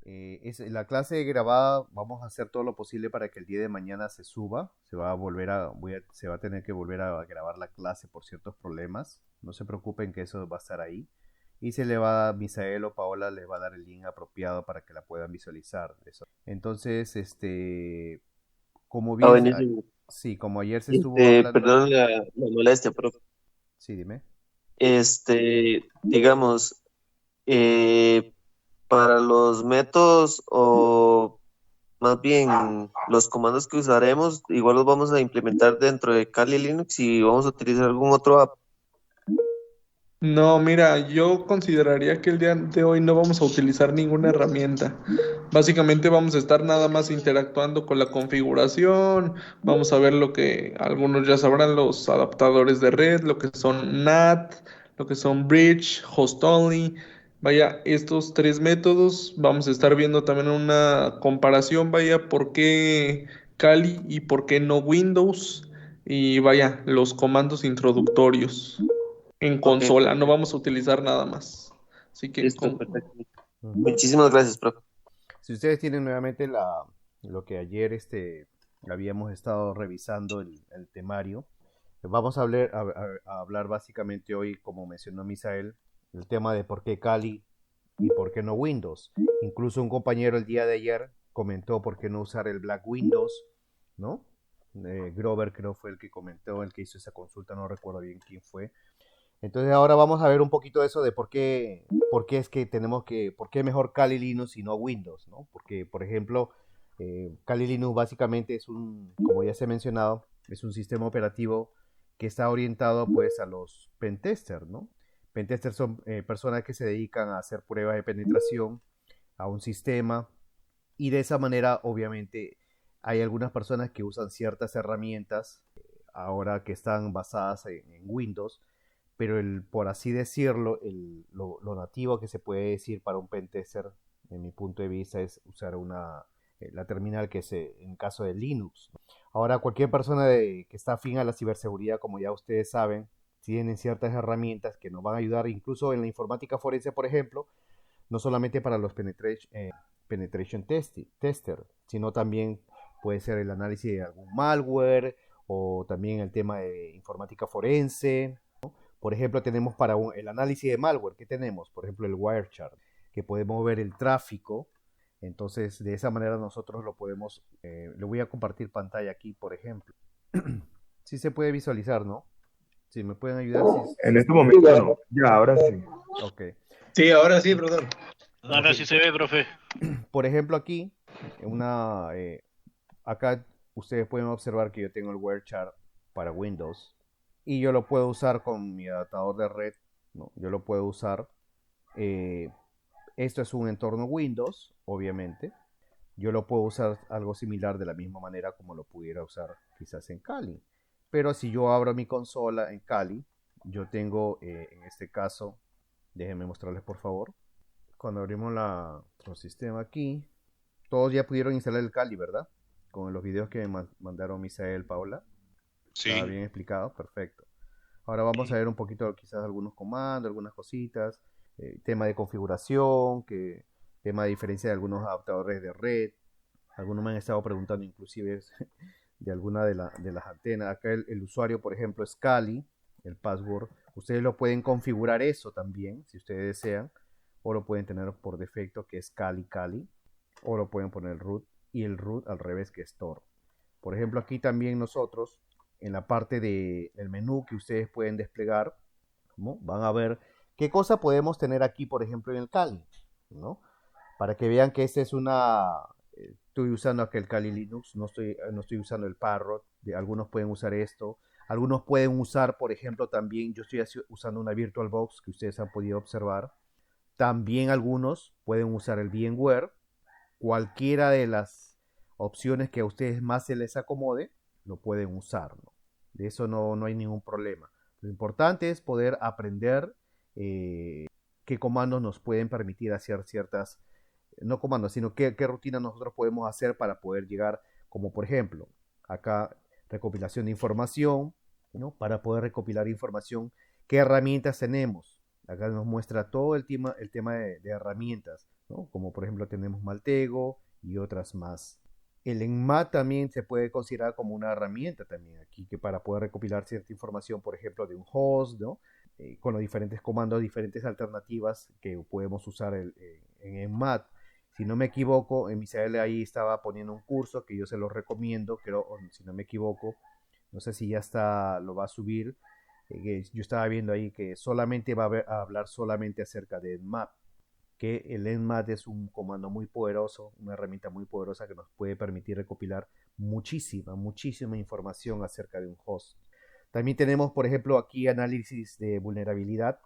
La clase grabada, vamos a hacer todo lo posible para que el día de mañana se suba. Se va a tener que volver a grabar la clase por ciertos problemas. No se preocupen que eso va a estar ahí. Y se le va a Misael o Paola les va a dar el link apropiado para que la puedan visualizar. Eso. Entonces, como Ah, bien, buenísimo. sí, como ayer se estuvo hablando, Perdón la molestia, profe. sí, dime. Digamos, eh, para los métodos o más bien los comandos que usaremos, igual los vamos a implementar dentro de Kali Linux y vamos a utilizar algún otro app. No, mira, yo consideraría que el día de hoy no vamos a utilizar ninguna herramienta. Básicamente vamos a estar nada más interactuando con la configuración, vamos a ver lo que algunos ya sabrán, los adaptadores de red, lo que son NAT, lo que son Bridge, Host Only. Vaya, estos tres métodos, vamos a estar viendo también una comparación, vaya, por qué Kali y por qué no Windows. Y vaya, los comandos introductorios en Ok, consola, no perfecto. vamos a utilizar nada más. Así que Listo, perfecto. Ujú. Muchísimas gracias, profe. Si ustedes tienen nuevamente lo que ayer habíamos estado revisando el temario, vamos a hablar básicamente hoy, como mencionó Misael, el tema de por qué Kali y por qué no Windows. Incluso un compañero el día de ayer comentó por qué no usar el Black Windows, ¿no? Grover creo fue el que comentó, el que hizo esa consulta, no recuerdo bien quién fue. Entonces ahora vamos a ver un poquito de eso de por qué es que por qué mejor Kali Linux y no Windows, ¿no? Porque, por ejemplo, Kali Linux básicamente como ya se ha mencionado, es un sistema operativo que está orientado pues a los pentesters, ¿no? Pentesters son personas que se dedican a hacer pruebas de penetración a un sistema y de esa manera obviamente hay algunas personas que usan ciertas herramientas ahora que están basadas en Windows, pero por así decirlo, lo nativo que se puede decir para un pentester, en mi punto de vista, es usar la terminal que es en caso de Linux. Ahora, cualquier persona que está afín a la ciberseguridad, como ya ustedes saben, tienen ciertas herramientas que nos van a ayudar, incluso en la informática forense, por ejemplo, no solamente para los penetration tester, sino también puede ser el análisis de algún malware o también el tema de informática forense. Por ejemplo, tenemos para el análisis de malware, ¿qué tenemos? Por ejemplo, el Wirechat, que podemos ver el tráfico. Entonces, de esa manera nosotros lo podemos, le voy a compartir pantalla aquí, por ejemplo. Sí se puede visualizar, ¿no? Si me pueden ayudar, En este momento no. Ya, ahora sí. Ok. Sí, ahora sí, profesor. Ok. Ahora sí se ve, profe. Por ejemplo, aquí, una, eh, acá ustedes pueden observar que yo tengo el Wirechat para Windows y yo lo puedo usar con mi adaptador de red, ¿no? Yo lo puedo usar. eh, Esto es un entorno Windows, obviamente. Yo lo puedo usar algo similar de la misma manera como lo pudiera usar quizás en Kali. Pero si yo abro mi consola en Kali, yo tengo en este caso, déjenme mostrarles por favor. Cuando abrimos nuestro sistema aquí, todos ya pudieron instalar el Kali, ¿verdad? Con los videos que me mandaron Misael, Paola. Estaba Sí. bien explicado, perfecto. Ahora vamos a ver un poquito quizás algunos comandos, algunas cositas, tema de configuración, tema de diferencia de algunos adaptadores de red. Algunos me han estado preguntando inclusive de alguna de las antenas. Acá el usuario, por ejemplo, es Kali, el password. Ustedes lo pueden configurar eso también, si ustedes desean, o lo pueden tener por defecto que es Kali Kali, o lo pueden poner root y el root al revés que es Tor. Por ejemplo, aquí también nosotros, en la parte del menú que ustedes pueden desplegar, ¿no? Van a ver qué cosa podemos tener aquí, por ejemplo, en el Kali, ¿no? Para que vean que esta es estoy usando aquel Kali Linux, no estoy usando el Parrot, algunos pueden usar esto, algunos pueden usar, por ejemplo, también, yo estoy usando una VirtualBox que ustedes han podido observar, también algunos pueden usar el VMware, cualquiera de las opciones que a ustedes más se les acomode, lo pueden usar, ¿no? De eso no hay ningún problema. Lo importante es poder aprender qué comandos nos pueden permitir hacer ciertas, no comandos, sino qué rutina nosotros podemos hacer para poder llegar, como por ejemplo, acá recopilación de información, ¿no? Para poder recopilar información, qué herramientas tenemos. Acá nos muestra todo el tema de herramientas. ¿no? Como por ejemplo tenemos Maltego y otras más. El ENMAD también se puede considerar como una herramienta también aquí, que para poder recopilar cierta información, por ejemplo, de un host, ¿no? Con los diferentes comandos, diferentes alternativas que podemos usar en ENMAD. Si no me equivoco, en Misael ahí estaba poniendo un curso que yo se lo recomiendo, creo, si no me equivoco, no sé si ya está, lo va a subir. Yo estaba viendo ahí que solamente va a hablar solamente acerca de ENMAD, que el ENMAD es un comando muy poderoso, una herramienta muy poderosa que nos puede permitir recopilar muchísima información acerca de un host. También tenemos, por ejemplo, aquí análisis de vulnerabilidad.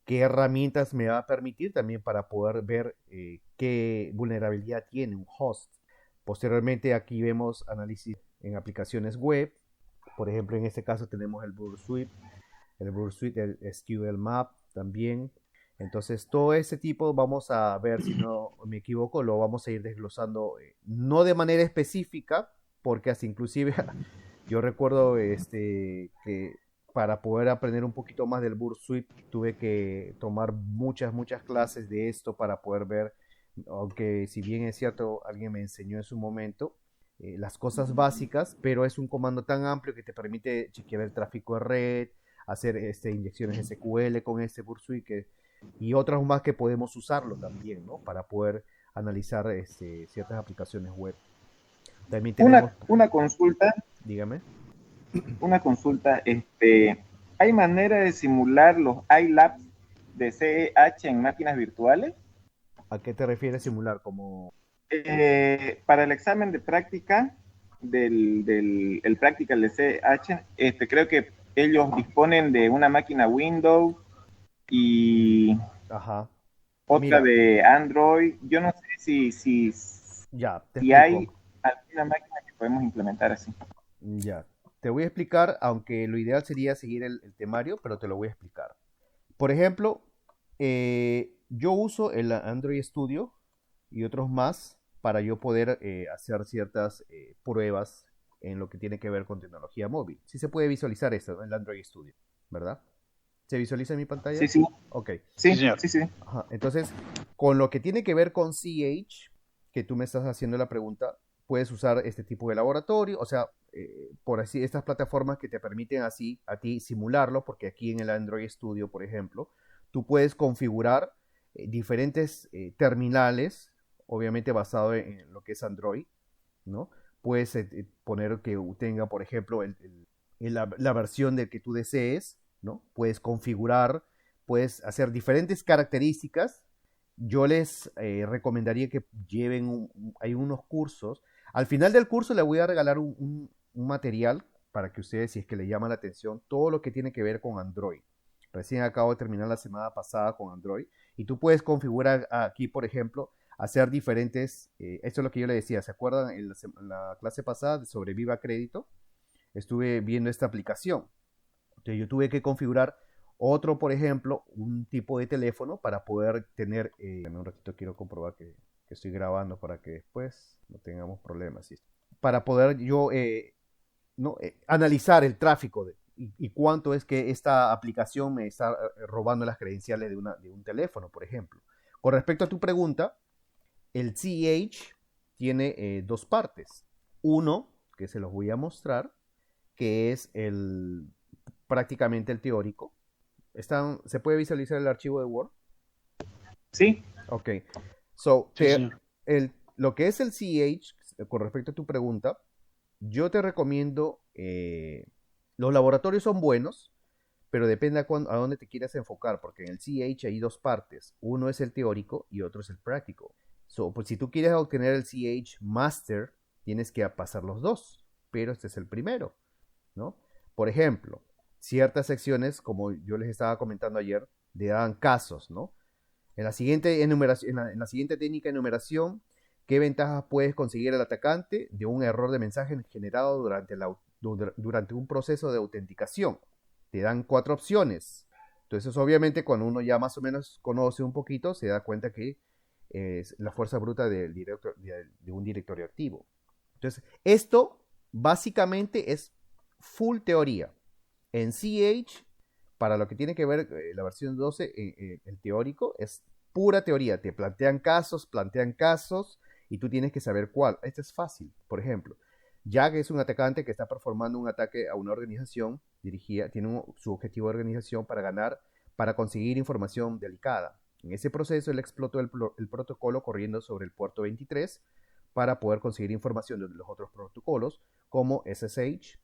¿Qué herramientas me va a permitir también para poder ver qué vulnerabilidad tiene un host? Posteriormente aquí vemos análisis en aplicaciones web. Por ejemplo, en este caso tenemos el Bursuit, el SQL Map también. Entonces, todo ese tipo vamos a ver, si no me equivoco, lo vamos a ir desglosando, no de manera específica, porque hasta inclusive yo recuerdo que para poder aprender un poquito más del Bursuit tuve que tomar muchas clases de esto para poder ver, aunque si bien es cierto, alguien me enseñó en su momento, las cosas básicas, pero es un comando tan amplio que te permite chequear el tráfico de red, hacer inyecciones SQL con este Bursuit y otros más que podemos usarlo también, ¿no? Para poder analizar ciertas aplicaciones web. También tenemos... Una consulta, Dígame. ¿hay manera de simular los iLabs de CEH en máquinas virtuales? ¿A qué te refieres simular? Como... Para el examen de práctica el practical de CEH, creo que ellos disponen de una máquina Windows y Ajá. otra Mira, de Android. Yo no sé ya, te si explico. hay alguna máquina que podemos implementar así. Ya. Te voy a explicar, aunque lo ideal sería seguir el temario, pero te lo voy a explicar. Por ejemplo, yo uso el Android Studio y otros más para yo poder hacer ciertas pruebas en lo que tiene que ver con tecnología móvil. Sí se puede visualizar esto en el Android Studio, ¿verdad? ¿Se visualiza en mi pantalla? Sí, sí. Ok. Sí, señor. sí. Ajá. Entonces, con lo que tiene que ver con CH, que tú me estás haciendo la pregunta, puedes usar este tipo de laboratorio, o sea, por así, estas plataformas que te permiten así a ti simularlo, porque aquí en el Android Studio, por ejemplo, tú puedes configurar diferentes terminales, obviamente basado en lo que es Android, ¿no? Puedes poner que tenga, por ejemplo, la versión de que tú desees, ¿no? Puedes configurar, puedes hacer diferentes características. Yo les recomendaría que lleven, hay unos cursos. Al final del curso le voy a regalar un material para que ustedes, si es que les llama la atención, todo lo que tiene que ver con Android. Recién acabo de terminar la semana pasada con Android y tú puedes configurar aquí, por ejemplo, hacer diferentes, esto es lo que yo le decía, ¿se acuerdan en la clase pasada sobre Viva Crédito? Estuve viendo esta aplicación. Entonces yo tuve que configurar otro, por ejemplo, un tipo de teléfono para poder tener, un ratito quiero comprobar que estoy grabando para que después no tengamos problemas. ¿Sí? Para poder yo analizar el tráfico y cuánto es que esta aplicación me está robando las credenciales de un teléfono, por ejemplo. Con respecto a tu pregunta, el CH tiene dos partes. Uno, que se los voy a mostrar, que es prácticamente el teórico. ¿Se puede visualizar el archivo de Word? Sí. Ok. Sí, señor. Lo que es el CH, con respecto a tu pregunta, yo te recomiendo, los laboratorios son buenos, pero depende a dónde te quieras enfocar, porque en el CH hay dos partes. Uno es el teórico y otro es el práctico. Pues si tú quieres obtener el CH Master, tienes que pasar los dos, pero este es el primero, ¿no? Por ejemplo, ciertas secciones, como yo les estaba comentando ayer, le dan casos, ¿no? En la siguiente enumeración, en la siguiente técnica de enumeración, ¿qué ventajas puedes conseguir el atacante de un error de mensaje generado durante un proceso de autenticación? Te dan 4 opciones. Entonces, obviamente, cuando uno ya más o menos conoce un poquito, se da cuenta que es la fuerza bruta de un directorio activo. Entonces, esto básicamente es full teoría. En CH, para lo que tiene que ver la versión 12, el teórico es pura teoría. Te plantean casos, y tú tienes que saber cuál. Este es fácil. Por ejemplo, Jack es un atacante que está performando un ataque a una organización dirigida, tiene su objetivo de organización para ganar, para conseguir información delicada. En ese proceso, él explotó el protocolo corriendo sobre el puerto 23 para poder conseguir información de los otros protocolos, como SSH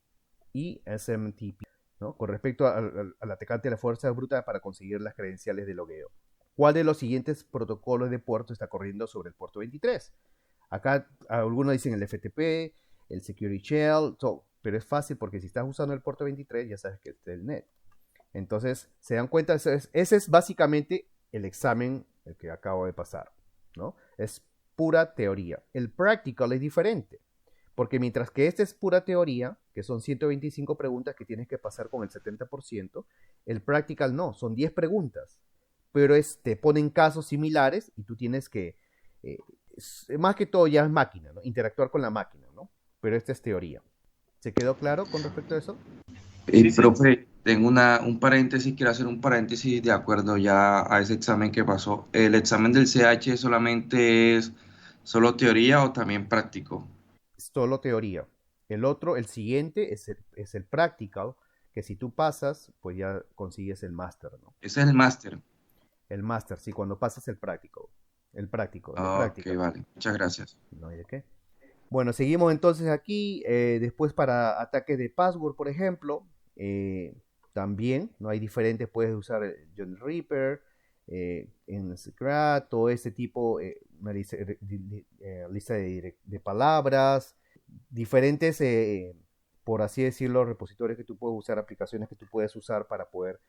y SMTP, ¿no? Con respecto al atacante de la fuerza bruta para conseguir las credenciales de logueo. ¿Cuál de los siguientes protocolos de puerto está corriendo sobre el puerto 23? Acá algunos dicen el FTP, el Security Shell, todo, pero es fácil porque si estás usando el puerto 23 ya sabes que es el net. Entonces, se dan cuenta, ese es básicamente el examen el que acabo de pasar, ¿no? Es pura teoría. El practical es diferente, porque mientras que este es pura teoría, que son 125 preguntas que tienes que pasar con el 70%, el practical no, son 10 preguntas, pero te ponen casos similares y tú tienes que, más que todo ya es máquina, ¿no? Interactuar con la máquina, ¿no? Pero esta es teoría. ¿Se quedó claro con respecto a eso? Y profe, tengo un paréntesis, quiero hacer un paréntesis de acuerdo ya a ese examen que pasó. ¿El examen del CH solamente es solo teoría o también práctico? Solo teoría. El siguiente es el practical, que si tú pasas, pues ya consigues el máster, ¿no? Ese es el máster. El máster, sí, cuando pasas el práctico. El práctico. Ok, vale. Muchas gracias. No hay de qué. Bueno, seguimos entonces aquí. Después para ataques de password, por ejemplo, también, ¿no? Hay diferentes, puedes usar el John Reaper, en Secret, todo ese tipo, una lista de palabras, diferentes, por así decirlo, repositorios que tú puedes usar, aplicaciones que tú puedes usar para poder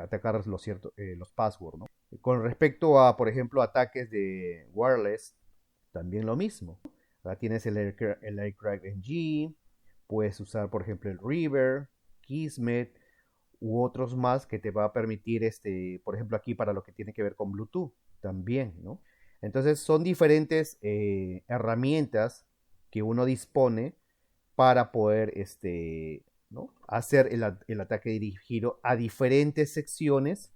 atacar los passwords, ¿no? Con respecto a, por ejemplo, ataques de wireless, también lo mismo. Ahora tienes el Aircraft NG, puedes usar, por ejemplo, el River, Kismet u otros más que te va a permitir, por ejemplo, aquí para lo que tiene que ver con Bluetooth también, ¿no? Entonces son diferentes herramientas que uno dispone para poder, ¿no? hacer el ataque dirigido a diferentes secciones,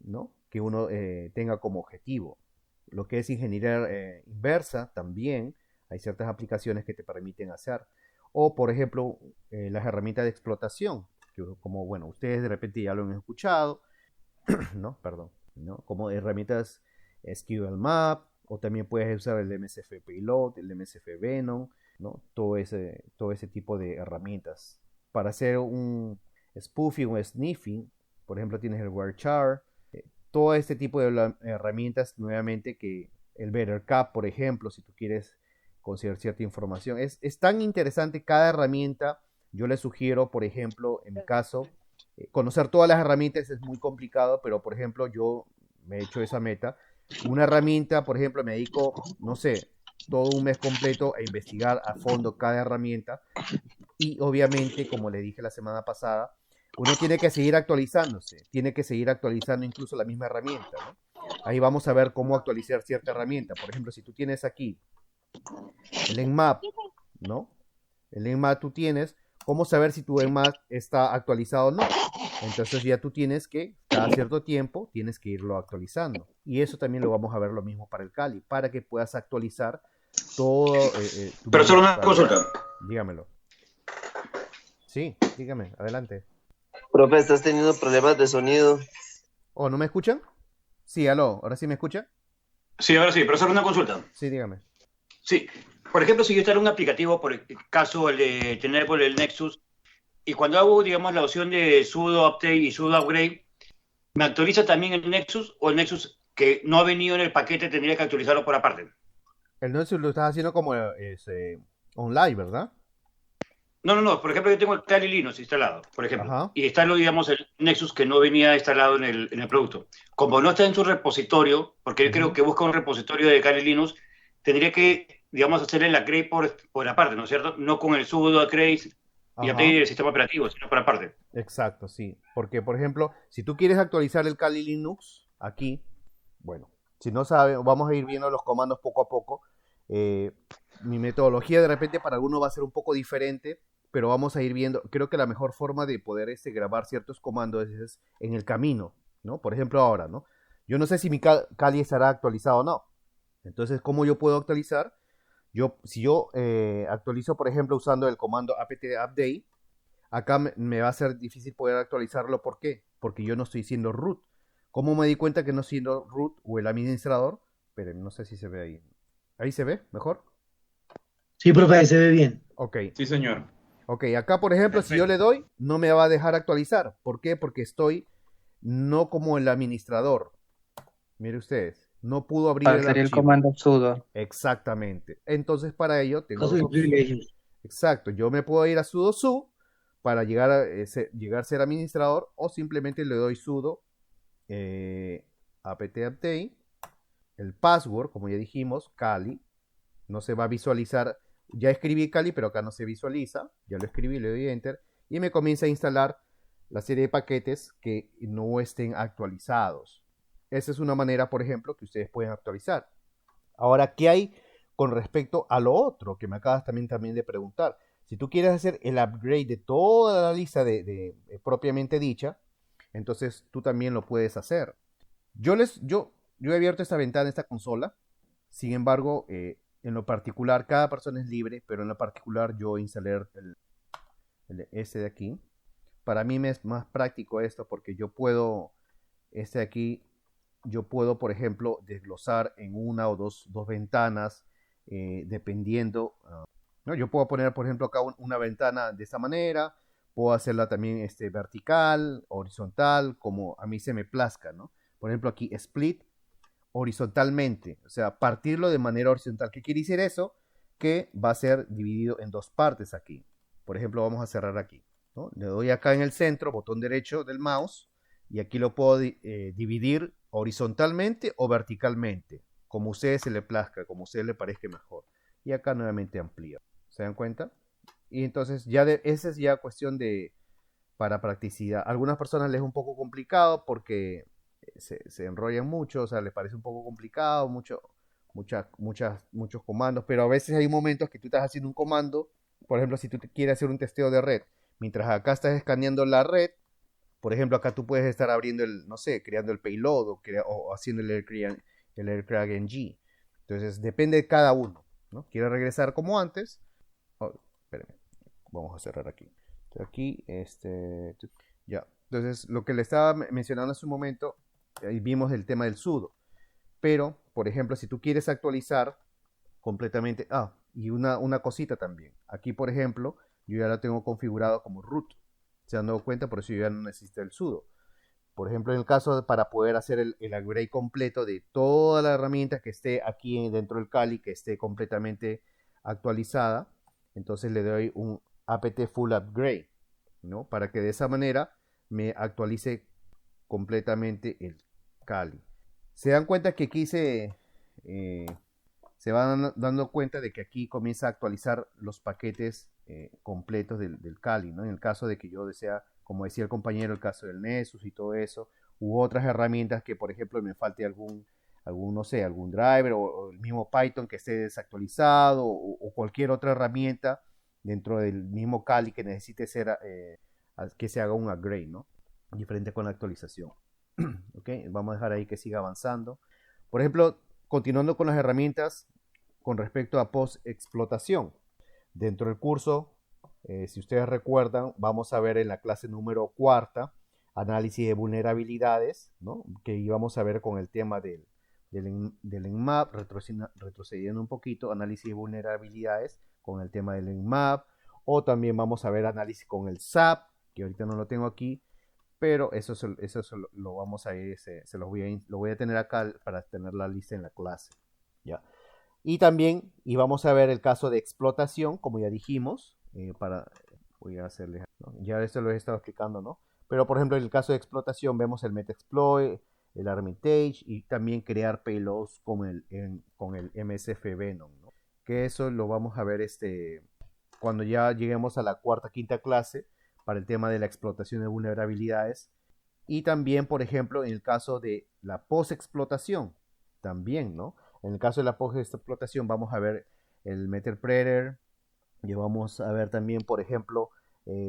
¿no? que uno tenga como objetivo. Lo que es ingeniería inversa también, hay ciertas aplicaciones que te permiten hacer. O, por ejemplo, las herramientas de explotación, que como, bueno, ustedes de repente ya lo han escuchado, ¿no? Perdón, ¿no? Como herramientas SQL Map, o también puedes usar el MSF Payload, el MSF Venom, ¿no? Todo ese tipo de herramientas. Para hacer un spoofing o sniffing, por ejemplo, tienes el Warchar, todo este tipo de herramientas, nuevamente, que el BetterCap, por ejemplo, si tú quieres conseguir cierta información. Es tan interesante cada herramienta. Yo les sugiero, por ejemplo, en mi caso, conocer todas las herramientas es muy complicado, pero, por ejemplo, yo me he hecho esa meta. Una herramienta, por ejemplo, me dedico, no sé, todo un mes completo a investigar a fondo cada herramienta. Y, obviamente, como le dije la semana pasada, uno tiene que seguir actualizándose, tiene que seguir actualizando incluso la misma herramienta, ¿no? Ahí vamos a ver cómo actualizar cierta herramienta. Por ejemplo, si tú tienes aquí el Nmap, ¿no? El Nmap tú tienes, ¿cómo saber si tu Nmap está actualizado o no? Entonces ya tú tienes que, cada cierto tiempo, tienes que irlo actualizando. Y eso también lo vamos a ver lo mismo para el Kali, para que puedas actualizar todo. Pero solo una consulta. Dígamelo. Sí, dígame, adelante. Profe, ¿estás teniendo problemas de sonido? ¿Oh, no me escuchan? Sí, aló, ¿ahora sí me escucha? Sí, ahora sí, pero solo una consulta. Sí, dígame. Sí, por ejemplo, si yo instalo un aplicativo, por el caso el de tener por el Nexus, y cuando hago, digamos, la opción de sudo update y sudo upgrade, ¿me actualiza también el Nexus o el Nexus que no ha venido en el paquete tendría que actualizarlo por aparte? El Nexus lo estás haciendo como online, ¿verdad? No, por ejemplo, yo tengo el Kali Linux instalado, por ejemplo, Ajá. y está, digamos, el Nexus que no venía instalado en el producto. Como no está en su repositorio, porque yo creo que busca un repositorio de Kali Linux, tendría que, digamos, hacer el upgrade por aparte, ¿no es cierto? No con el sudo upgrade y update del sistema operativo, sino por aparte. Exacto, sí. Porque, por ejemplo, si tú quieres actualizar el Kali Linux aquí, bueno, si no sabes, vamos a ir viendo los comandos poco a poco. Mi metodología de repente para algunos va a ser un poco diferente, pero vamos a ir viendo. Creo que la mejor forma de poder grabar ciertos comandos es en el camino, ¿no? Por ejemplo, ahora, ¿no? Yo no sé si mi Kali estará actualizado o no. Entonces, ¿cómo yo puedo actualizar? Si yo actualizo, por ejemplo, usando el comando apt update, acá me va a ser difícil poder actualizarlo. ¿Por qué? Porque yo no estoy siendo root. ¿Cómo me di cuenta que no siendo root o el administrador? Pero no sé si se ve ahí. ¿Ahí se ve mejor? Sí, profe, se ve bien. Ok. Sí, señor. Ok, acá por ejemplo, si yo le doy, no me va a dejar actualizar. ¿Por qué? Porque estoy no como el administrador. Mire ustedes, no pudo abrir el Sería el archivo. comando sudo. Exactamente. Entonces para ello tengo Caso de dos opciones. privilegios. Exacto, yo me puedo ir a sudo su para llegar a ser administrador, o simplemente le doy sudo apt update, el password, como ya dijimos, Kali, no se va a visualizar. Ya escribí Kali, pero acá no se visualiza. Ya lo escribí, le doy enter y me comienza a instalar la serie de paquetes que no estén actualizados. Esa es una manera, por ejemplo, que ustedes pueden actualizar. Ahora, ¿qué hay con respecto a lo otro que me acabas también de preguntar? Si tú quieres hacer el upgrade de toda la lista de propiamente dicha, entonces tú también lo puedes hacer. Yo he abierto esta ventana, esta consola. Sin embargo, en lo particular, cada persona es libre, pero en lo particular yo instalé este de aquí. Para mí me es más práctico esto porque yo puedo, este de aquí, yo puedo, por ejemplo, desglosar en una o dos ventanas, dependiendo. ¿No? Yo puedo poner, por ejemplo, acá una ventana de esta manera, puedo hacerla también vertical, horizontal, como a mí se me plazca, ¿no? Por ejemplo, aquí split horizontalmente, o sea, partirlo de manera horizontal. ¿Qué quiere decir eso? Que va a ser dividido en dos partes aquí. Por ejemplo, vamos a cerrar aquí, ¿no? Le doy acá en el centro, botón derecho del mouse, y aquí lo puedo dividir horizontalmente o verticalmente, como a ustedes se le plazca, como a ustedes le parezca mejor. Y acá nuevamente amplía. ¿Se dan cuenta? Y entonces esa es ya cuestión para practicidad. A algunas personas les es un poco complicado porque se enrollan mucho, o sea, les parece un poco complicado, muchos comandos, pero a veces hay momentos que tú estás haciendo un comando, por ejemplo, si tú quieres hacer un testeo de red, mientras acá estás escaneando la red, por ejemplo, acá tú puedes estar abriendo no sé, creando el payload o haciendo el AirCrag NG. Entonces, depende de cada uno, ¿no? ¿Quiere regresar como antes? Oh, espérenme, vamos a cerrar aquí. Aquí, ya. Entonces, lo que le estaba mencionando hace un momento, ahí vimos el tema del sudo. Pero, por ejemplo, si tú quieres actualizar completamente... y una cosita también. Aquí, por ejemplo, yo ya la tengo configurado como root. Se han dado cuenta, por eso yo ya no necesito el sudo. Por ejemplo, en el caso para poder hacer el upgrade completo de toda la herramienta que esté aquí dentro del Kali, que esté completamente actualizada, entonces le doy un apt full upgrade, ¿no? Para que de esa manera me actualice completamente el Kali. Se dan cuenta que aquí se van dando cuenta de que aquí comienza a actualizar los paquetes completos del Kali, ¿no? En el caso de que yo desea, como decía el compañero, el caso del Nessus y todo eso, u otras herramientas que, por ejemplo, me falte no sé, algún driver o el mismo Python que esté desactualizado o cualquier otra herramienta dentro del mismo Kali que necesite que se haga un upgrade, ¿no? Diferente con la actualización. Ok, vamos a dejar ahí que siga avanzando. Por ejemplo, continuando con las herramientas con respecto a post-explotación. Dentro del curso, si ustedes recuerdan, vamos a ver en la clase número 4, análisis de vulnerabilidades, ¿no? Que íbamos a ver con el tema del Nmap, retrocediendo un poquito, análisis de vulnerabilidades con el tema del Nmap, o también vamos a ver análisis con el SAP, que ahorita no lo tengo aquí, pero eso lo vamos a ir, lo voy a tener acá para tener la lista en la clase, ¿ya? Y también vamos a ver el caso de explotación, como ya dijimos, voy a hacerles, ¿no? Ya esto lo he estado explicando, ¿no? Pero por ejemplo en el caso de explotación vemos el Metasploit, el Armitage y también crear payloads con el MSF Venom, ¿no? Que eso lo vamos a ver cuando ya lleguemos a la cuarta, quinta clase para el tema de la explotación de vulnerabilidades. Y también, por ejemplo, en el caso de la post-explotación, también, ¿no? En el caso de la post-explotación vamos a ver el MetaPredator y vamos a ver también, por ejemplo,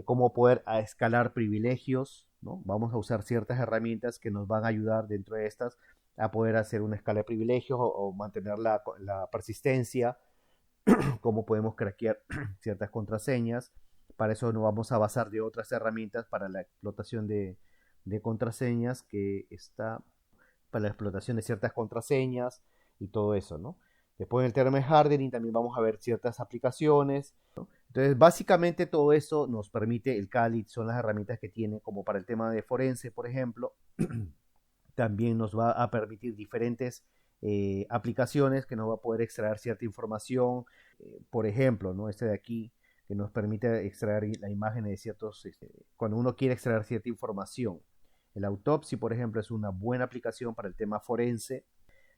cómo poder escalar privilegios, ¿no? Vamos a usar ciertas herramientas que nos van a ayudar dentro de estas a poder hacer una escala de privilegios o mantener la persistencia, cómo podemos craquear ciertas contraseñas. Para eso nos vamos a basar de otras herramientas para la explotación de contraseñas, que está para la explotación de ciertas contraseñas y todo eso, ¿no? Después en el tema de hardening también vamos a ver ciertas aplicaciones, ¿no? Entonces básicamente todo eso nos permite el Kali, son las herramientas que tiene como para el tema de forense, por ejemplo. También nos va a permitir diferentes aplicaciones que nos va a poder extraer cierta información, por ejemplo, ¿no? Este de aquí, que nos permite extraer la imagen de ciertos, cuando uno quiere extraer cierta información. El Autopsy, por ejemplo, es una buena aplicación para el tema forense,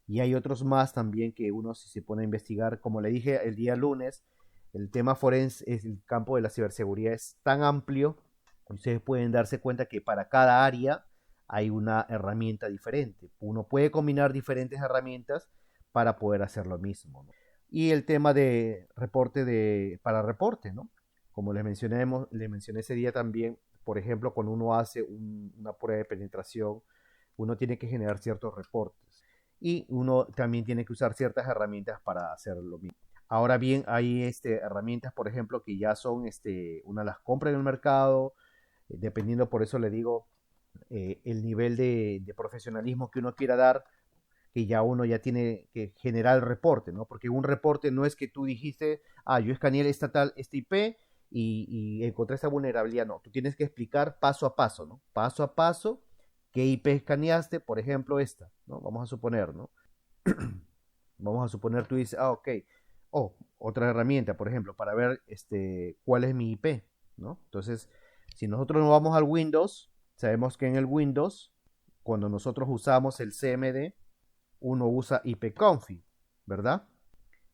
y hay otros más también que uno, si se pone a investigar, como le dije el día lunes, el tema forense, el campo de la ciberseguridad es tan amplio, ustedes pueden darse cuenta que para cada área hay una herramienta diferente. Uno puede combinar diferentes herramientas para poder hacer lo mismo, ¿no? Y el tema de reporte para reporte, ¿no? Como les mencioné ese día también, por ejemplo, cuando uno hace una prueba de penetración, uno tiene que generar ciertos reportes. Y uno también tiene que usar ciertas herramientas para hacer lo mismo. Ahora bien, hay herramientas, por ejemplo, que ya son, una las compra en el mercado, dependiendo, por eso le digo, el nivel de profesionalismo que uno quiera dar, que ya uno ya tiene que generar el reporte, ¿no? Porque un reporte no es que tú dijiste, yo escaneé este IP y encontré esa vulnerabilidad, no. Tú tienes que explicar paso a paso, ¿no? Paso a paso, qué IP escaneaste, por ejemplo, esta, ¿no? Vamos a suponer, ¿no? Vamos a suponer, tú dices, ok, otra herramienta, por ejemplo, para ver cuál es mi IP, ¿no? Entonces, si nosotros nos vamos al Windows, sabemos que en el Windows, cuando nosotros usamos el CMD, uno usa ipconfig, ¿verdad?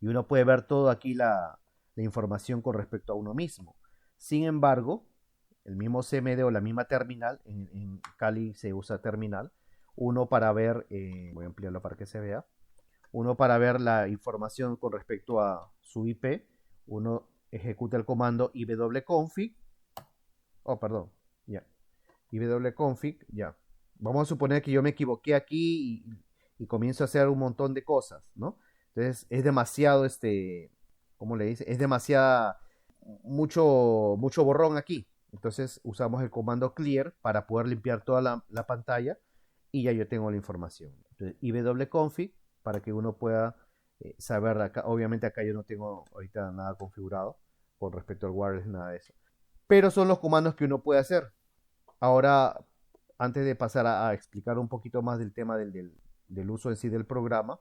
Y uno puede ver todo aquí la información con respecto a uno mismo. Sin embargo, el mismo CMD o la misma terminal, en Kali se usa terminal, uno para ver, voy a ampliarlo para que se vea, uno para ver la información con respecto a su IP, uno ejecuta el comando iwconfig, iwconfig, ya. Vamos a suponer que yo me equivoqué aquí y comienzo a hacer un montón de cosas, ¿no? Entonces es demasiado, ¿cómo le dice? Es mucho borrón aquí. Entonces usamos el comando clear para poder limpiar toda la pantalla y ya yo tengo la información. Entonces, iwconfig para que uno pueda saber acá. Obviamente acá yo no tengo ahorita nada configurado con respecto al wireless, nada de eso. Pero son los comandos que uno puede hacer. Ahora, antes de pasar a explicar un poquito más del tema del uso en sí del programa,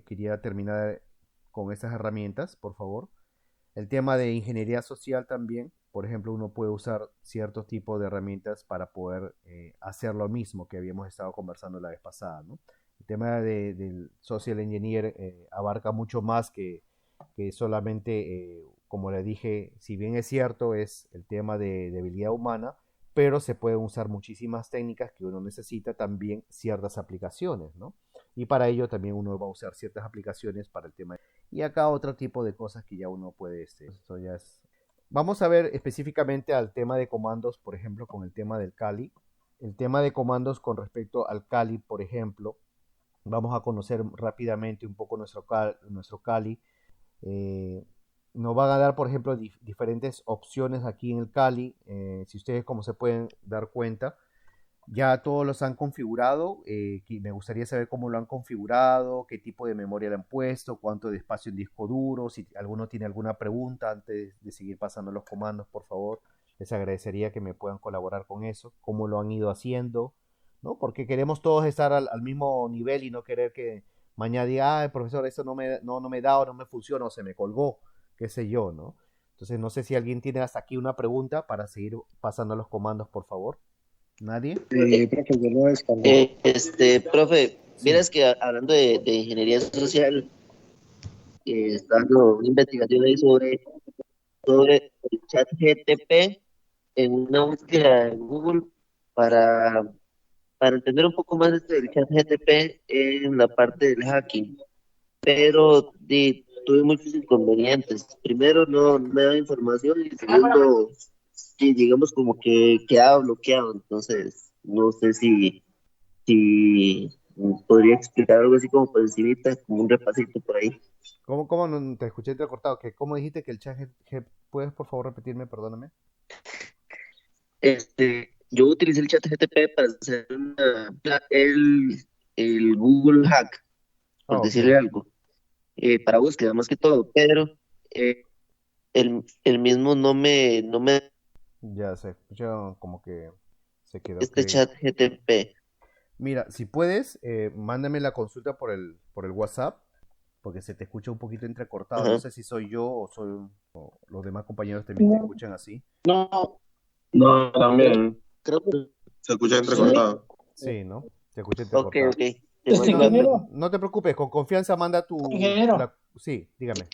quería terminar con estas herramientas, por favor. El tema de ingeniería social también, por ejemplo, uno puede usar ciertos tipos de herramientas para poder hacer lo mismo que habíamos estado conversando la vez pasada, ¿no? El tema del social engineer abarca mucho más que solamente, como le dije, si bien es cierto, es el tema de debilidad humana, pero se pueden usar muchísimas técnicas que uno necesita, también ciertas aplicaciones, ¿no? Y para ello también uno va a usar ciertas aplicaciones para el tema. Y acá otro tipo de cosas que ya uno puede, eso ya es. Vamos a ver específicamente al tema de comandos, por ejemplo, con el tema del Kali. El tema de comandos con respecto al Kali, por ejemplo, vamos a conocer rápidamente un poco nuestro Kali. Nos van a dar, por ejemplo, diferentes opciones aquí en el Kali. Si ustedes, como se pueden dar cuenta, ya todos los han configurado. Me gustaría saber cómo lo han configurado, qué tipo de memoria le han puesto, cuánto de espacio en disco duro. Si alguno tiene alguna pregunta antes de seguir pasando los comandos, por favor, les agradecería que me puedan colaborar con eso, cómo lo han ido haciendo, ¿no? Porque queremos todos estar al mismo nivel y no querer que mañana diga, profesor, esto no me da o no me funciona o se me colgó, qué sé yo, ¿no? Entonces no sé si alguien tiene hasta aquí una pregunta para seguir pasando los comandos, por favor. ¿Nadie? Profe, yo lo descargué. Profe, Sí. miras que hablando de ingeniería social, está dando una investigación ahí sobre el chat GTP en una búsqueda en Google para entender un poco más del chat GTP en la parte del hacking. Pero tuve muchos inconvenientes. Primero, no me daba información y segundo, digamos como que quedaba bloqueado. Entonces, no sé si podría explicar algo así como por encimita, como un repasito por ahí. ¿Cómo no te escuché entrecortado? ¿Cómo dijiste que el chat ¿puedes por favor repetirme? Perdóname. Yo utilicé el chat GTP para hacer el Google Hack, por Ok. decirle algo, para búsqueda más que todo, pero el mismo no me Ya se escucha como que se quedó este que... chat GTP. Mira, si puedes, mándame la consulta por el WhatsApp, porque se te escucha un poquito entrecortado. No Ajá. sé si soy yo o los demás compañeros también te escuchan así. No, No, también. creo que Se escucha entrecortado. Sí, ¿no? Se escucha Ok, entrecortado. ok. Te mando la- ingeniero, No te preocupes, con confianza manda Ingeniero. Sí, dígame.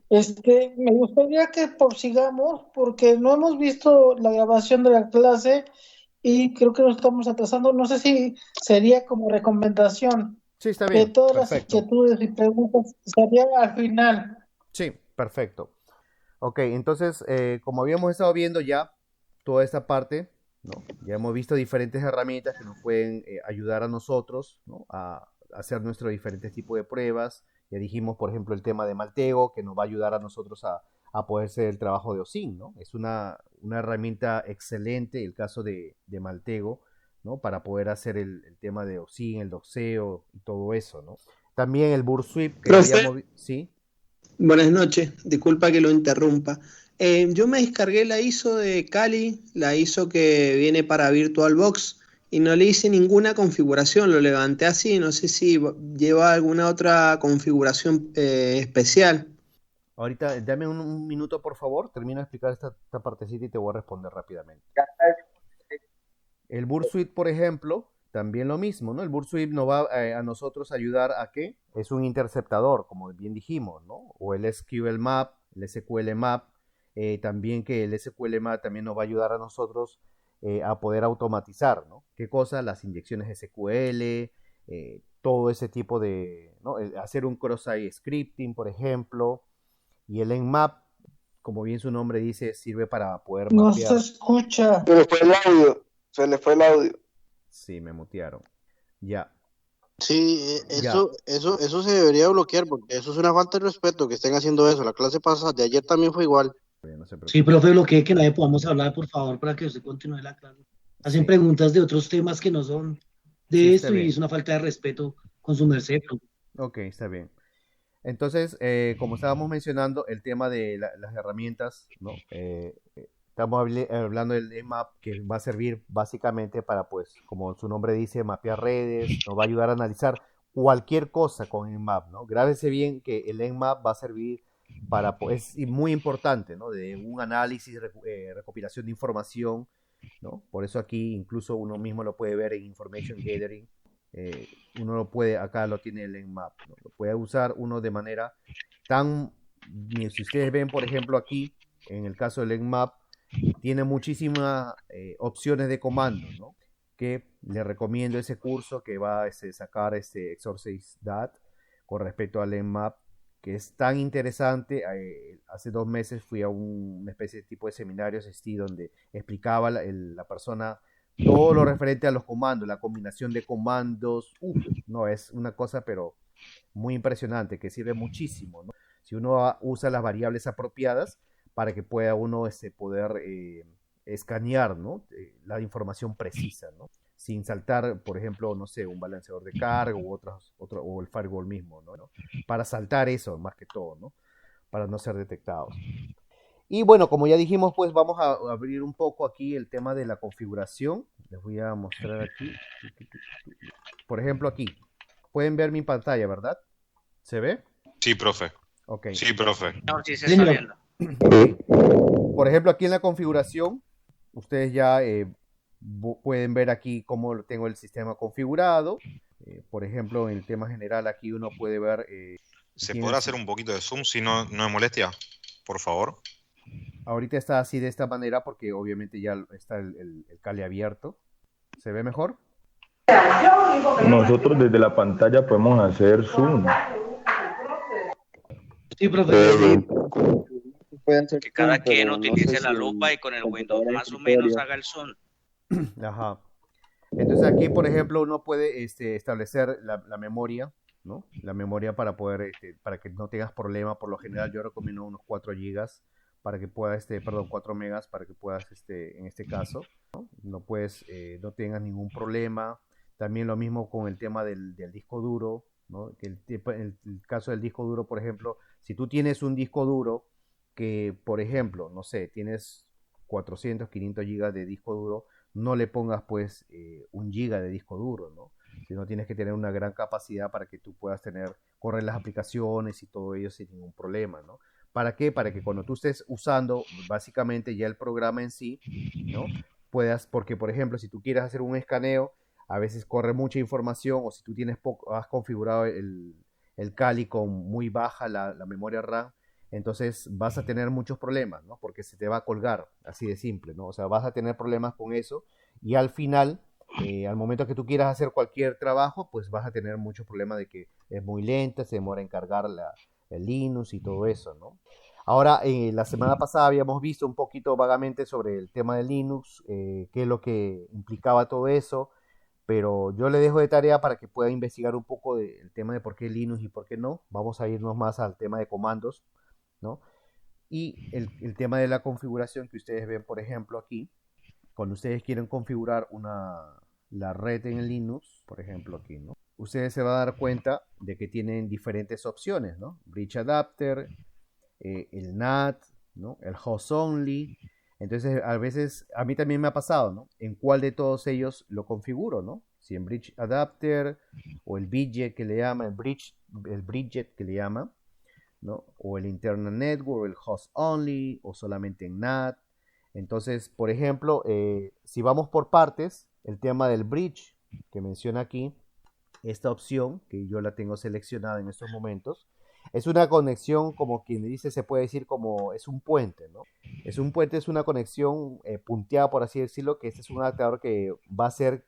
me gustaría que prosigamos porque no hemos visto la grabación de la clase y creo que nos estamos atrasando. No sé si sería como recomendación Sí, está que bien. todas las Perfecto. inquietudes y preguntas estarían al final. Sí, perfecto. Ok, entonces, como habíamos estado viendo ya toda esta parte, ¿no? Ya hemos visto diferentes herramientas que nos pueden ayudar a nosotros, ¿no? A hacer nuestros diferentes tipos de pruebas. Ya dijimos, por ejemplo, el tema de Maltego, que nos va a ayudar a nosotros a poder hacer el trabajo de OSINT, ¿no? Es una herramienta excelente el caso de Maltego, ¿no? Para poder hacer el tema de OSINT, el doxeo y todo eso, ¿no? También el Burswip, que Profe. habíamos ¿sí? Buenas noches, disculpa que lo interrumpa. Yo me descargué la ISO de Kali, la ISO que viene para VirtualBox, y no le hice ninguna configuración, lo levanté así, no sé si lleva alguna otra configuración especial. Ahorita, dame un minuto, por favor. Termino de explicar esta partecita y te voy a responder rápidamente. El Bursuit, por ejemplo, también lo mismo, ¿no? El Bursuit nos va a nosotros ayudar a ¿qué? Es un interceptador, como bien dijimos, ¿no? O el SQL Map, el SQL Map, también que el SQL Map también nos va a ayudar a nosotros a poder automatizar, ¿no? ¿Qué cosa? Las inyecciones SQL, todo ese tipo de, ¿no? Hacer un cross-site scripting, por ejemplo, y el Nmap, como bien su nombre dice, sirve para poder No mapear. se escucha. Se le fue el audio. Sí, me mutearon. Ya. Sí, Ya. eso se debería bloquear porque eso es una falta de respeto que estén haciendo eso. La clase pasada de ayer también fue igual. No se preocupe. Sí, profe, bloquee que nadie podamos hablar, por favor, para que usted continúe la clase. Hacen Sí. preguntas de otros temas que no son de Sí, está esto y bien. es una falta de respeto con su merced, profe. Ok, está bien. Entonces, como estábamos mencionando, el tema de las herramientas, ¿no? Estamos hablando del Nmap, que va a servir básicamente para, pues, como su nombre dice, mapear redes, nos va a ayudar a analizar cualquier cosa con Nmap, ¿no? Grábese bien que el Nmap va a servir para, pues, es muy importante, ¿no? De un análisis, recopilación de información, ¿no? Por eso aquí incluso uno mismo lo puede ver en Information Gathering. Uno lo puede, acá lo tiene el Nmap, ¿no? Lo puede usar uno de manera tan, si ustedes ven, por ejemplo, aquí, en el caso del Nmap, tiene muchísimas opciones de comando, ¿no? Que le recomiendo ese curso que va a sacar Exorcist.dat con respecto al Nmap, que es tan interesante. Hace 2 meses fui a una especie de tipo de seminarios donde explicaba la persona todo lo referente a los comandos, la combinación de comandos. No, es una cosa pero muy impresionante, que sirve muchísimo, ¿no? Si uno usa las variables apropiadas para que pueda uno poder escanear, ¿no? La información precisa, ¿no? Sin saltar, por ejemplo, no sé, un balanceador de carga o el firewall mismo, ¿no? Para saltar eso, más que todo, ¿no? Para no ser detectados. Y bueno, como ya dijimos, pues vamos a abrir un poco aquí el tema de la configuración. Les voy a mostrar aquí. Por ejemplo, aquí. Pueden ver mi pantalla, ¿verdad? ¿Se ve? Sí, profe. Ok. Sí, profe. No, sí se está viendo. Por ejemplo, aquí en la configuración, ustedes ya pueden ver aquí cómo tengo el sistema configurado. Por ejemplo, en el tema general, aquí uno puede ver... ¿Se podrá hacer un poquito de zoom si no me molestia? Por favor. Ahorita está así de esta manera porque obviamente ya está el Kali abierto. ¿Se ve mejor? Nosotros desde la pantalla podemos hacer zoom. Sí, profe. Que cada quien utilice la lupa y con el Windows más o menos haga el zoom. Ajá. Entonces aquí, por ejemplo, uno puede establecer la memoria, ¿no? La memoria para poder, para que no tengas problema. Por lo general yo recomiendo unos 4 gigas para que puedas, perdón, 4 megas para que puedas, en este caso, ¿no? No puedes, no tengas ningún problema. También lo mismo con el tema del disco duro, ¿no? Que el caso del disco duro, por ejemplo, si tú tienes un disco duro que, por ejemplo, no sé, tienes 400, 500 gigas de disco duro, no le pongas pues 1 giga de disco duro, ¿no? Sino tienes que tener una gran capacidad para que tú puedas correr las aplicaciones y todo ello sin ningún problema, ¿no? ¿Para qué? Para que cuando tú estés usando básicamente ya el programa en sí, ¿no? Puedas, porque por ejemplo, si tú quieres hacer un escaneo, a veces corre mucha información, o si tú has configurado el Kali con muy baja la memoria RAM, entonces vas a tener muchos problemas, ¿no? Porque se te va a colgar, así de simple, ¿no? O sea, vas a tener problemas con eso y al final, al momento que tú quieras hacer cualquier trabajo, pues vas a tener muchos problemas de que es muy lenta, se demora en cargar el Linux y todo eso, ¿no? Ahora, la semana pasada habíamos visto un poquito vagamente sobre el tema de Linux, qué es lo que implicaba todo eso, pero yo le dejo de tarea para que pueda investigar un poco del tema de por qué Linux y por qué no. Vamos a irnos más al tema de comandos, ¿no? Y el tema de la configuración que ustedes ven, por ejemplo, aquí, cuando ustedes quieren configurar la red en el Linux, por ejemplo, aquí, ¿no? Ustedes se van a dar cuenta de que tienen diferentes opciones, ¿no? Bridge Adapter, el NAT, ¿no? El Host Only. Entonces, a veces, a mí también me ha pasado, ¿no? En cuál de todos ellos lo configuro, ¿no? Si en Bridge Adapter o el Bridget que le llama, el Bridget que le llama, ¿no? O el Internal Network, o el Host Only, o solamente en NAT. Entonces, por ejemplo, si vamos por partes, el tema del Bridge que menciona aquí, esta opción, que yo la tengo seleccionada en estos momentos, es una conexión, como quien dice, se puede decir como es un puente, ¿no? Es un puente, es una conexión punteada, por así decirlo, que este es un adaptador que va a ser,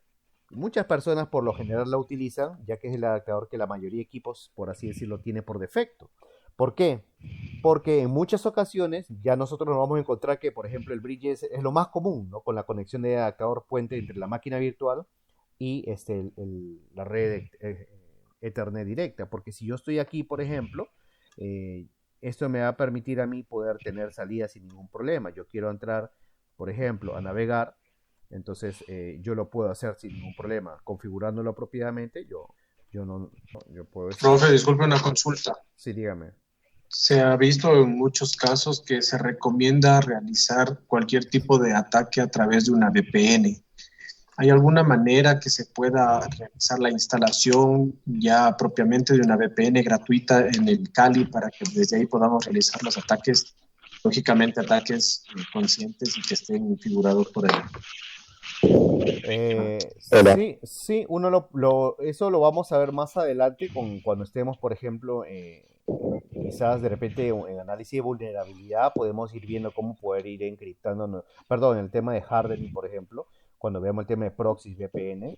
muchas personas por lo general la utilizan, ya que es el adaptador que la mayoría de equipos, por así decirlo, tiene por defecto. ¿Por qué? Porque en muchas ocasiones ya nosotros nos vamos a encontrar que, por ejemplo, el bridge es lo más común, ¿no? Con la conexión de adaptador puente entre la máquina virtual y la red Ethernet directa. Porque si yo estoy aquí, por ejemplo, esto me va a permitir a mí poder tener salida sin ningún problema. Yo quiero entrar, por ejemplo, a navegar, entonces yo lo puedo hacer sin ningún problema. Configurándolo apropiadamente, yo puedo decir... Profe, disculpe una consulta. Sí, dígame. Se ha visto en muchos casos que se recomienda realizar cualquier tipo de ataque a través de una VPN. ¿Hay alguna manera que se pueda realizar la instalación ya propiamente de una VPN gratuita en el Kali para que desde ahí podamos realizar los ataques, lógicamente ataques conscientes y que estén configurados por ahí? Sí, eso lo vamos a ver más adelante cuando estemos, por ejemplo, quizás de repente en análisis de vulnerabilidad podemos ir viendo cómo poder ir encriptando, perdón, el tema de hardening, por ejemplo, cuando veamos el tema de proxies VPN.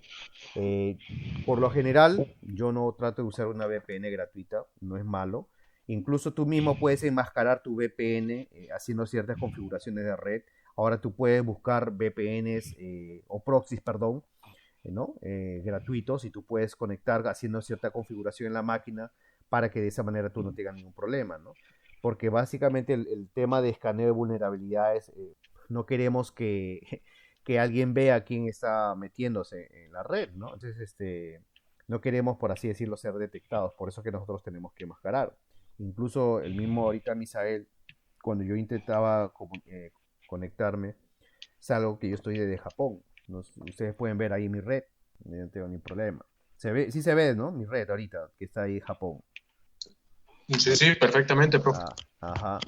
Por lo general, yo no trato de usar una VPN gratuita, no es malo. Incluso tú mismo puedes enmascarar tu VPN haciendo ciertas configuraciones de red. Ahora tú puedes buscar VPNs o proxies, perdón, ¿no? Gratuitos, y tú puedes conectar haciendo cierta configuración en la máquina para que de esa manera tú no tengas ningún problema, ¿no? Porque básicamente el tema de escaneo de vulnerabilidades, no queremos que alguien vea quién está metiéndose en la red, ¿no? Entonces, no queremos, por así decirlo, ser detectados. Por eso que nosotros tenemos que enmascarar. Incluso el mismo ahorita Misael, cuando yo intentaba conectarme, es algo que yo estoy desde Japón. Ustedes pueden ver ahí mi red, no tengo ni problema. Sí se ve, ¿no? Mi red ahorita, que está ahí en Japón. Sí, perfectamente, profe. Ajá.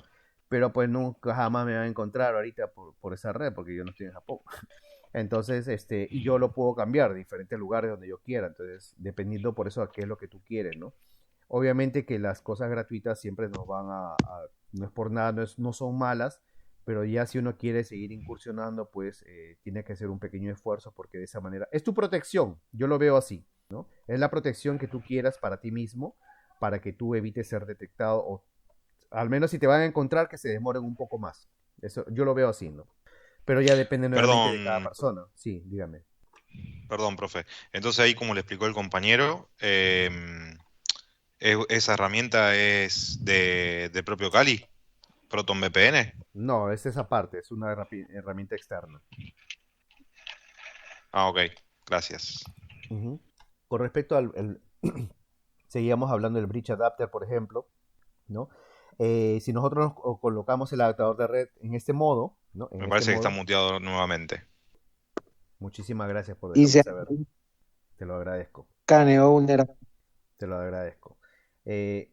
Pero pues nunca jamás me van a encontrar ahorita por esa red, porque yo no estoy en Japón. Entonces, y yo lo puedo cambiar de diferentes lugares donde yo quiera. Entonces, dependiendo por eso a qué es lo que tú quieres, ¿no? Obviamente que las cosas gratuitas siempre nos van no es por nada, no son malas, pero ya si uno quiere seguir incursionando, pues tiene que hacer un pequeño esfuerzo, porque de esa manera es tu protección, yo lo veo así, ¿no? Es la protección que tú quieras para ti mismo, para que tú evites ser detectado, o al menos si te van a encontrar, que se demoren un poco más. Eso yo lo veo así, ¿no? Pero ya depende nuevamente de cada persona. Sí, dígame. Perdón, profe. Entonces ahí, como le explicó el compañero, esa herramienta es de propio Kali, Proton VPN. No, es esa parte, es una herramienta externa. Ah, ok, gracias. Ujú. Con respecto seguíamos hablando del Bridge Adapter, por ejemplo, ¿no? Si nosotros colocamos el adaptador de red en este modo, ¿no? En Me este parece que está modo, muteado nuevamente. muchísimas gracias por Y dejarme se saber. Te lo agradezco. caneó un Te lo agradezco.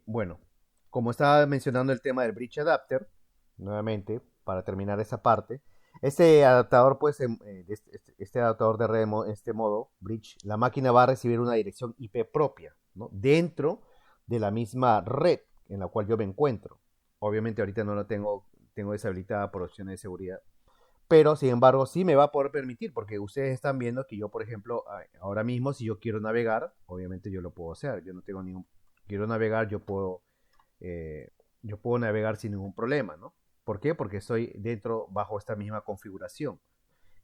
Bueno, como estaba mencionando el tema del Bridge Adapter, nuevamente, para terminar esa parte, este adaptador, pues, este adaptador de red, este modo, Bridge, la máquina va a recibir una dirección IP propia, ¿no? Dentro de la misma red en la cual yo me encuentro. Obviamente ahorita no lo tengo deshabilitada por opciones de seguridad, pero sin embargo sí me va a poder permitir, porque ustedes están viendo que yo, por ejemplo, ahora mismo si yo quiero navegar, obviamente yo lo puedo hacer, yo no tengo ningún, quiero navegar, yo puedo navegar sin ningún problema, ¿no? ¿Por qué? Porque estoy dentro, bajo esta misma configuración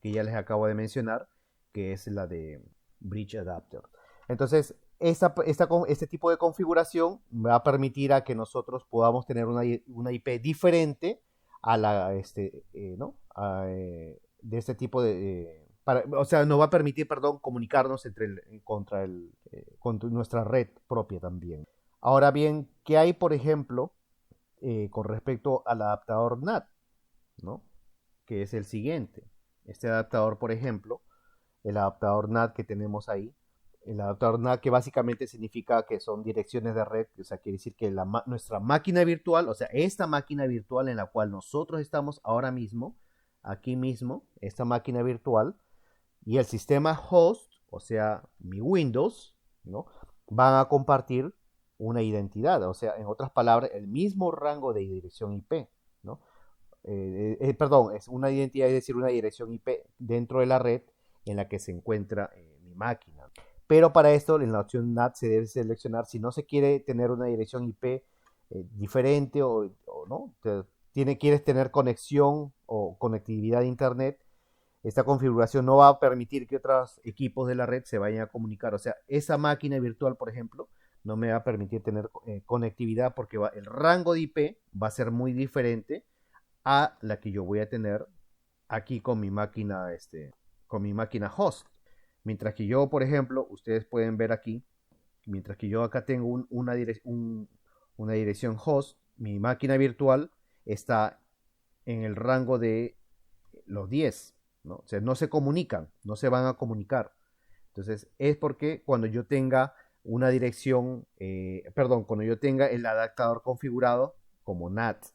que ya les acabo de mencionar, que es la de Bridge Adapter. Entonces, este tipo de configuración me va a permitir a que nosotros podamos tener una IP diferente a la, ¿no? De este tipo o sea, nos va a permitir, perdón, comunicarnos con nuestra red propia también. Ahora bien, ¿qué hay, por ejemplo, con respecto al adaptador NAT, ¿no? Que es el siguiente. Este adaptador, por ejemplo, el adaptador NAT que tenemos ahí, el adaptador NAT que básicamente significa que son direcciones de red, o sea, quiere decir que nuestra máquina virtual, o sea, esta máquina virtual en la cual nosotros estamos ahora mismo, aquí mismo, esta máquina virtual, y el sistema host, o sea, mi Windows, ¿no? Van a compartir una identidad, o sea, en otras palabras, el mismo rango de dirección IP, ¿no? Perdón, es una identidad, es decir, una dirección IP dentro de la red en la que se encuentra mi máquina. Pero para esto, en la opción NAT se debe seleccionar si no se quiere tener una dirección IP diferente o no, quieres tener conexión o conectividad a Internet. Esta configuración no va a permitir que otros equipos de la red se vayan a comunicar. O sea, esa máquina virtual, por ejemplo, no me va a permitir tener conectividad porque el rango de IP va a ser muy diferente a la que yo voy a tener aquí con mi máquina host. Mientras que yo, por ejemplo, ustedes pueden ver aquí, mientras que yo acá tengo una dirección host, mi máquina virtual está en el rango de los 10, ¿no? O sea, no se comunican, no se van a comunicar. Entonces, es porque cuando yo tenga una dirección, cuando yo tenga el adaptador configurado como NAT.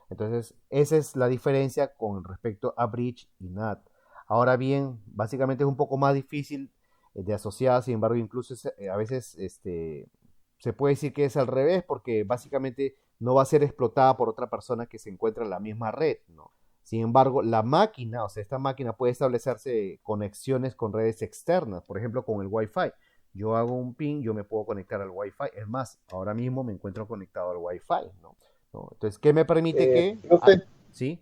Entonces, esa es la diferencia con respecto a Bridge y NAT. Ahora bien, básicamente es un poco más difícil de asociar, sin embargo, incluso a veces se puede decir que es al revés, porque básicamente no va a ser explotada por otra persona que se encuentra en la misma red, ¿no? Sin embargo, la máquina, o sea, esta máquina puede establecerse conexiones con redes externas, por ejemplo, con el Wi-Fi. Yo hago un ping, yo me puedo conectar al Wi-Fi. Es más, ahora mismo me encuentro conectado al Wi-Fi, ¿no? Entonces, ¿qué me permite que? Profe, ¿Sí?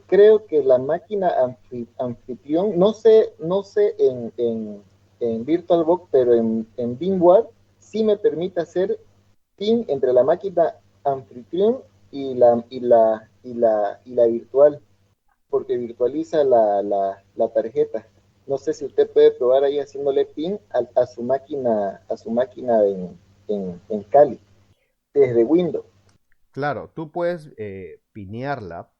creo que la máquina anfitrión, no sé en VirtualBox, pero en VMware sí me permite hacer ping entre la máquina anfitrión y la virtual, porque virtualiza la tarjeta. No sé si usted puede probar ahí haciéndole ping a su máquina en Kali, desde Windows. Claro, tú puedes pinearla.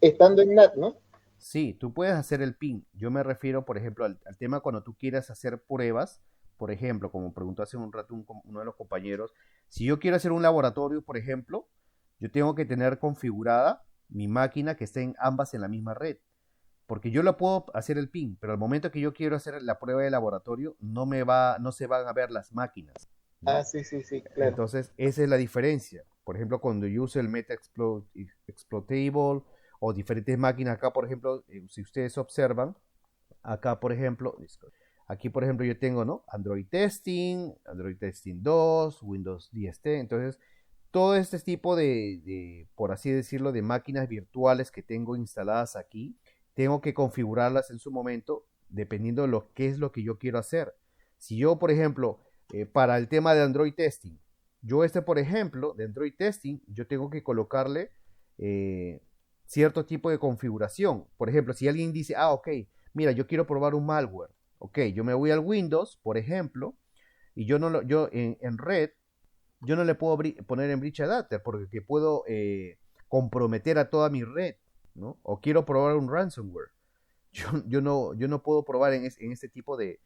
Estando en NAT, ¿no? Sí, tú puedes hacer el ping. Yo me refiero, por ejemplo, al tema cuando tú quieras hacer pruebas. Por ejemplo, como preguntó hace un rato uno de los compañeros, si yo quiero hacer un laboratorio, por ejemplo, yo tengo que tener configurada mi máquina que estén ambas en la misma red. Porque yo lo puedo hacer el ping, pero al momento que yo quiero hacer la prueba de laboratorio, no se van a ver las máquinas, ¿no? Ah, sí, claro. Entonces, esa es la diferencia. Por ejemplo, cuando yo uso el Exploitable o diferentes máquinas, acá, por ejemplo, si ustedes observan, acá, por ejemplo, aquí, por ejemplo, yo tengo, ¿no? Android Testing 2, Windows 10T. Entonces, todo este tipo por así decirlo, de máquinas virtuales que tengo instaladas aquí, tengo que configurarlas en su momento dependiendo de qué es lo que yo quiero hacer. Si yo, por ejemplo, para el tema de Android Testing, por ejemplo, de Android Testing, yo tengo que colocarle cierto tipo de configuración. Por ejemplo, si alguien dice, ok, mira, yo quiero probar un malware. Ok, yo me voy al Windows, por ejemplo, y yo en red, yo no le puedo poner en breach adapter porque puedo comprometer a toda mi red, ¿no? O quiero probar un ransomware. Yo no puedo probar en este tipo de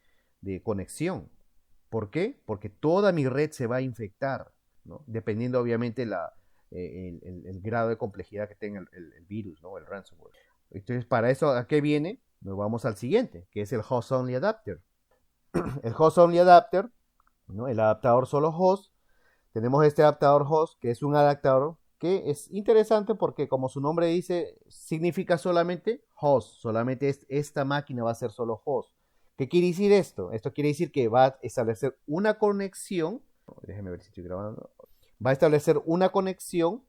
conexión. ¿Por qué? Porque toda mi red se va a infectar, ¿no? Dependiendo obviamente el grado de complejidad que tenga el virus, ¿no? El ransomware. Entonces, para eso, ¿a qué viene? Nos vamos al siguiente, que es el Host Only Adapter. El Host Only Adapter, ¿no? El adaptador solo host. Tenemos este adaptador host, que es un adaptador que es interesante porque, como su nombre dice, significa solamente host. Solamente esta máquina va a ser solo host. ¿Qué quiere decir esto? Esto quiere decir que va a establecer una conexión. Déjenme ver si estoy grabando. Va a establecer una conexión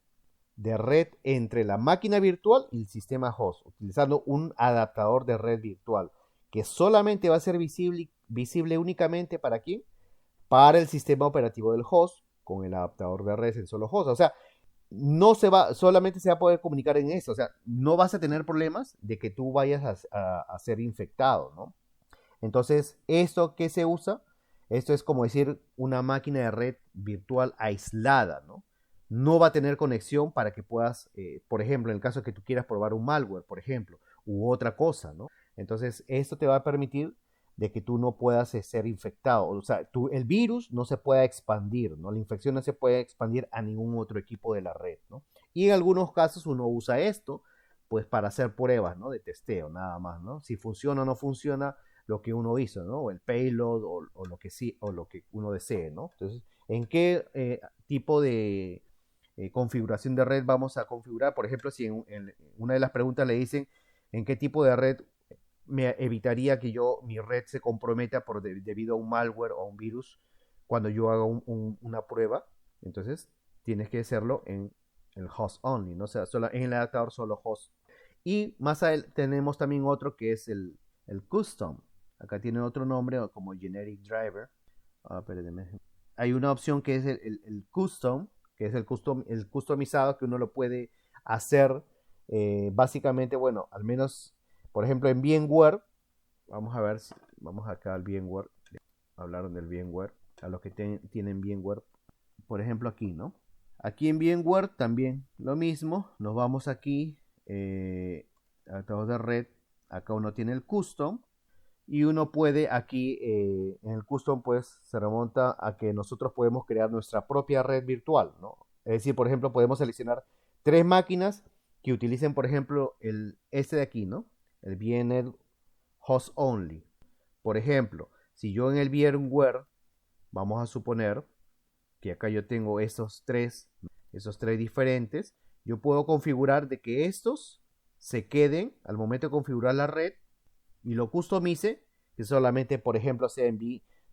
de red entre la máquina virtual y el sistema host, utilizando un adaptador de red virtual, que solamente va a ser visible únicamente ¿para quién? Para el sistema operativo del host, con el adaptador de red en solo host. O sea, solamente se va a poder comunicar en eso. O sea, no vas a tener problemas de que tú vayas a ser infectado, ¿no? Entonces, ¿esto qué se usa? Esto es como decir una máquina de red virtual aislada, ¿no? No va a tener conexión para que puedas, por ejemplo, en el caso que tú quieras probar un malware, por ejemplo, u otra cosa, ¿no? Entonces, esto te va a permitir de que tú no puedas ser infectado. O sea, el virus no se pueda expandir, ¿no? La infección no se puede expandir a ningún otro equipo de la red, ¿no? Y en algunos casos uno usa esto, pues, para hacer pruebas, ¿no? De testeo, nada más, ¿no? Si funciona o no funciona lo que uno hizo, ¿no? O el payload o lo que sí, o lo que uno desee, ¿no? Entonces, ¿en qué tipo de configuración de red vamos a configurar? Por ejemplo, si en una de las preguntas le dicen en qué tipo de red me evitaría que mi red se comprometa debido a un malware o a un virus cuando yo haga una prueba, entonces tienes que hacerlo en el host only, ¿no? O sea, en el adaptador solo host. Y más adelante tenemos también otro que es el custom. Acá tiene otro nombre como generic driver. Hay una opción que es el custom, que es el customizado, que uno lo puede hacer básicamente, bueno, al menos, por ejemplo, en VMware. Vamos a ver, vamos acá al VMware. Hablaron del VMware, a los que tienen VMware, por ejemplo, aquí, ¿no? Aquí en VMware también lo mismo. Nos vamos aquí, adaptador de red. Acá uno tiene el custom. Y uno puede aquí, en el custom, pues se remonta a que nosotros podemos crear nuestra propia red virtual, ¿no? Es decir, por ejemplo, podemos seleccionar 3 máquinas que utilicen, por ejemplo, este de aquí, ¿no? El VNet Host Only. Por ejemplo, si yo en el VMware, vamos a suponer que acá yo tengo esos tres diferentes, yo puedo configurar de que estos se queden al momento de configurar la red y lo customice, que solamente, por ejemplo, sea en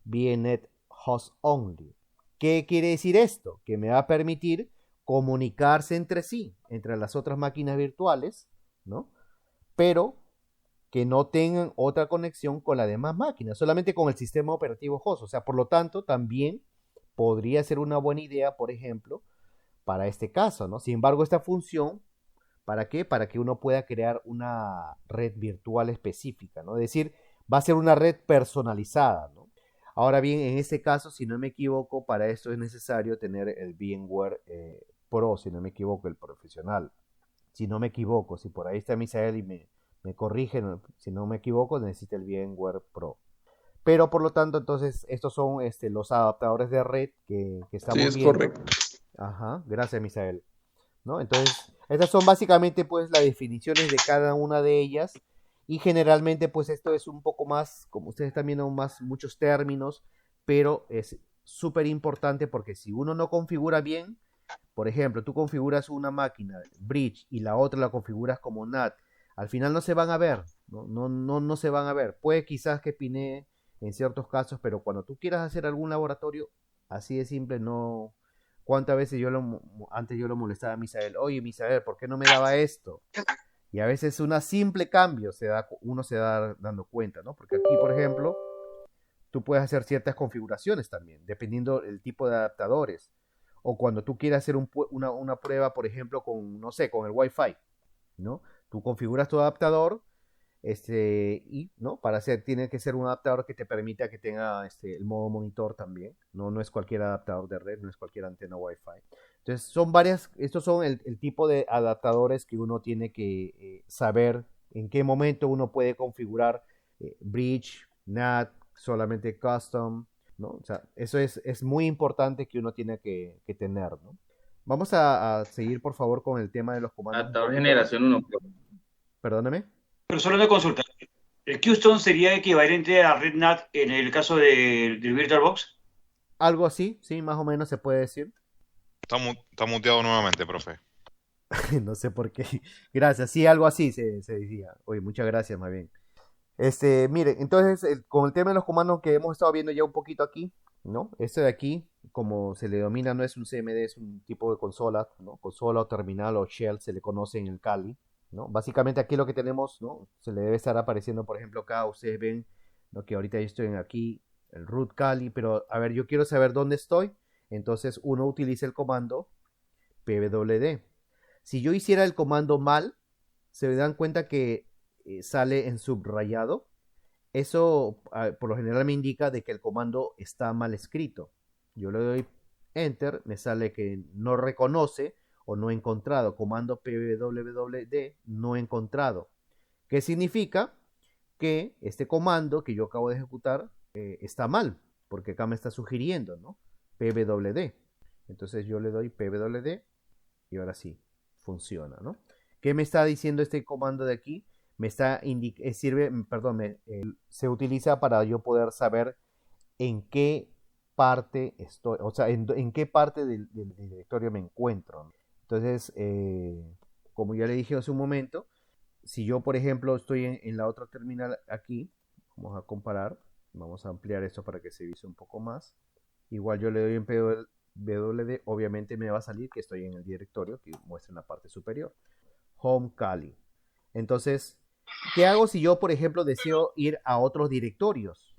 VNet Host Only. ¿Qué quiere decir esto? Que me va a permitir comunicarse entre sí, entre las otras máquinas virtuales, ¿no? Pero que no tengan otra conexión con las demás máquinas, solamente con el sistema operativo host. O sea, por lo tanto, también podría ser una buena idea, por ejemplo, para este caso, ¿no? Sin embargo, esta función, ¿para qué? Para que uno pueda crear una red virtual específica, ¿no? Es decir, va a ser una red personalizada, ¿no? Ahora bien, en este caso, si no me equivoco, para esto es necesario tener el VMware Pro, si no me equivoco, el profesional. Si no me equivoco, si por ahí está Misael y me corrigen, si no me equivoco, necesita el VMware Pro. Pero por lo tanto, entonces, estos son los adaptadores de red que estamos viendo. Sí, es correcto. Ajá, gracias, Misael. ¿No? Entonces, estas son básicamente pues las definiciones de cada una de ellas. Y generalmente pues esto es un poco más, como ustedes están viendo, muchos términos, pero es súper importante porque si uno no configura bien, por ejemplo, tú configuras una máquina bridge y la otra la configuras como NAT, al final no se van a ver, no se van a ver. Puede quizás que pinee en ciertos casos, pero cuando tú quieras hacer algún laboratorio, así de simple, no. ¿Cuántas veces antes yo lo molestaba a Misael? Oye, Misael, ¿por qué no me daba esto? Y a veces un simple cambio uno se da dando cuenta, ¿no? Porque aquí, por ejemplo, tú puedes hacer ciertas configuraciones también, dependiendo del tipo de adaptadores. O cuando tú quieres hacer una prueba, por ejemplo, con, no sé, con el Wi-Fi, ¿no? Tú configuras tu adaptador, y, ¿no? Para hacer, tiene que ser un adaptador que te permita que tenga el modo monitor también. No es cualquier adaptador de red, no es cualquier antena Wi-Fi. Entonces, estos son el tipo de adaptadores que uno tiene que saber en qué momento uno puede configurar Bridge, NAT, solamente Custom, ¿no? O sea, eso es muy importante que uno tiene que tener, ¿no? Vamos a seguir, por favor, con el tema de los comandos. Adaptador generación 1. Perdóname. Pero solo una consulta. ¿El Qstone sería equivalente a RedNat en el caso del VirtualBox? Algo así, sí, más o menos se puede decir. Está muteado nuevamente, profe. No sé por qué. Gracias, sí, algo así se decía. Oye, muchas gracias, más bien. Miren, entonces, con el tema de los comandos que hemos estado viendo ya un poquito aquí, ¿no? Este de aquí, como se le denomina, no es un CMD, es un tipo de consola, ¿no? Consola o terminal o shell, se le conoce en el Kali, ¿no? Básicamente aquí lo que tenemos, ¿no? Se le debe estar apareciendo, por ejemplo, acá, ustedes ven, ¿no? Que ahorita yo estoy aquí, el root Kali, pero a ver, yo quiero saber dónde estoy, entonces uno utiliza el comando pwd. Si yo hiciera el comando mal, se dan cuenta que sale en subrayado. Eso por lo general me indica de que el comando está mal escrito. Yo le doy enter, me sale que no reconoce o no encontrado. Comando pwd no encontrado. ¿Qué significa? Que este comando que yo acabo de ejecutar está mal, porque acá me está sugiriendo, ¿no? pwd. Entonces yo le doy pwd y ahora sí, funciona, ¿no? ¿Qué me está diciendo este comando de aquí? Me está se utiliza para yo poder saber en qué parte estoy, o sea, en qué parte del directorio me encuentro. Entonces, como ya le dije hace un momento, si yo, por ejemplo, estoy en la otra terminal aquí, vamos a comparar, vamos a ampliar esto para que se vise un poco más. Igual yo le doy en pwd, obviamente me va a salir que estoy en el directorio que muestra en la parte superior. Home Kali. Entonces, ¿qué hago si yo, por ejemplo, deseo ir a otros directorios?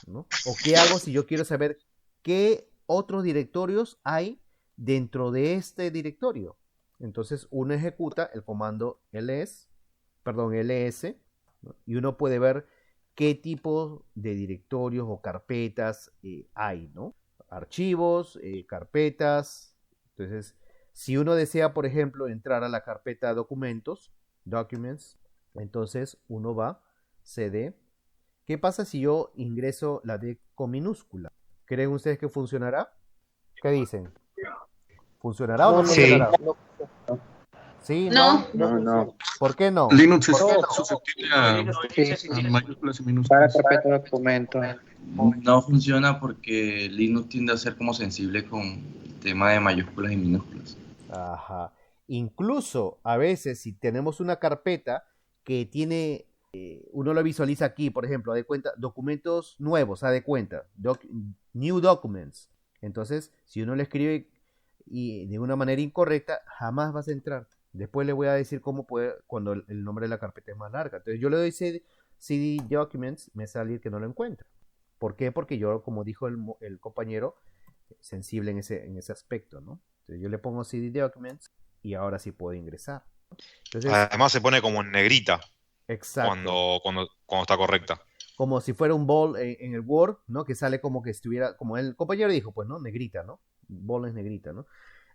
¿No? ¿O qué hago si yo quiero saber qué otros directorios hay dentro de este directorio? Entonces, uno ejecuta el comando ls, ¿no? Y uno puede ver qué tipo de directorios o carpetas hay, ¿no? Archivos, carpetas. Entonces, si uno desea, por ejemplo, entrar a la carpeta documentos, documents, entonces uno va cd. ¿Qué pasa si yo ingreso la D con minúscula? ¿Creen ustedes que funcionará? ¿Qué dicen? ¿Funcionará o no funcionará? ¿Sí? No. ¿Por qué no? Linux es susceptible a mayúsculas y minúsculas. Para carpeta de documentos. No funciona porque Linux tiende a ser como sensible con el tema de mayúsculas y minúsculas. Ajá. Incluso a veces si tenemos una carpeta que tiene, uno lo visualiza aquí, por ejemplo, de cuenta, documentos nuevos, de cuenta, new documents. Entonces, si uno le escribe y de una manera incorrecta, jamás vas a entrar. Después le voy a decir cómo puede, cuando el nombre de la carpeta es más larga. Entonces yo le doy CD Documents, me sale que no lo encuentra. ¿Por qué? Porque yo, como dijo el compañero, sensible en ese aspecto, ¿no? Entonces yo le pongo CD Documents y ahora sí puedo ingresar. Entonces, además se pone como en negrita. Exacto. Cuando está correcta. Como si fuera un bold en el Word, ¿no? Que sale como que estuviera, como el compañero dijo, pues, ¿no? Negrita, ¿no? Bold es negrita, ¿no?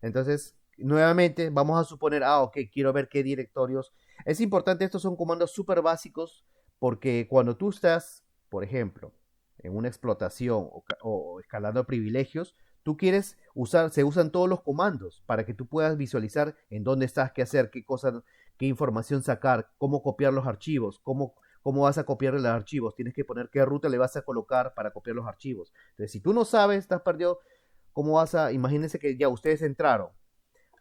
Entonces, nuevamente, vamos a suponer, ok, quiero ver qué directorios. Es importante, estos son comandos súper básicos, porque cuando tú estás, por ejemplo, en una explotación o escalando privilegios, tú quieres se usan todos los comandos para que tú puedas visualizar en dónde estás, qué hacer, qué cosas, qué información sacar, cómo copiar los archivos, cómo vas a copiar los archivos, tienes que poner qué ruta le vas a colocar para copiar los archivos. Entonces, si tú no sabes, estás perdido, ¿cómo imagínense que ya ustedes entraron,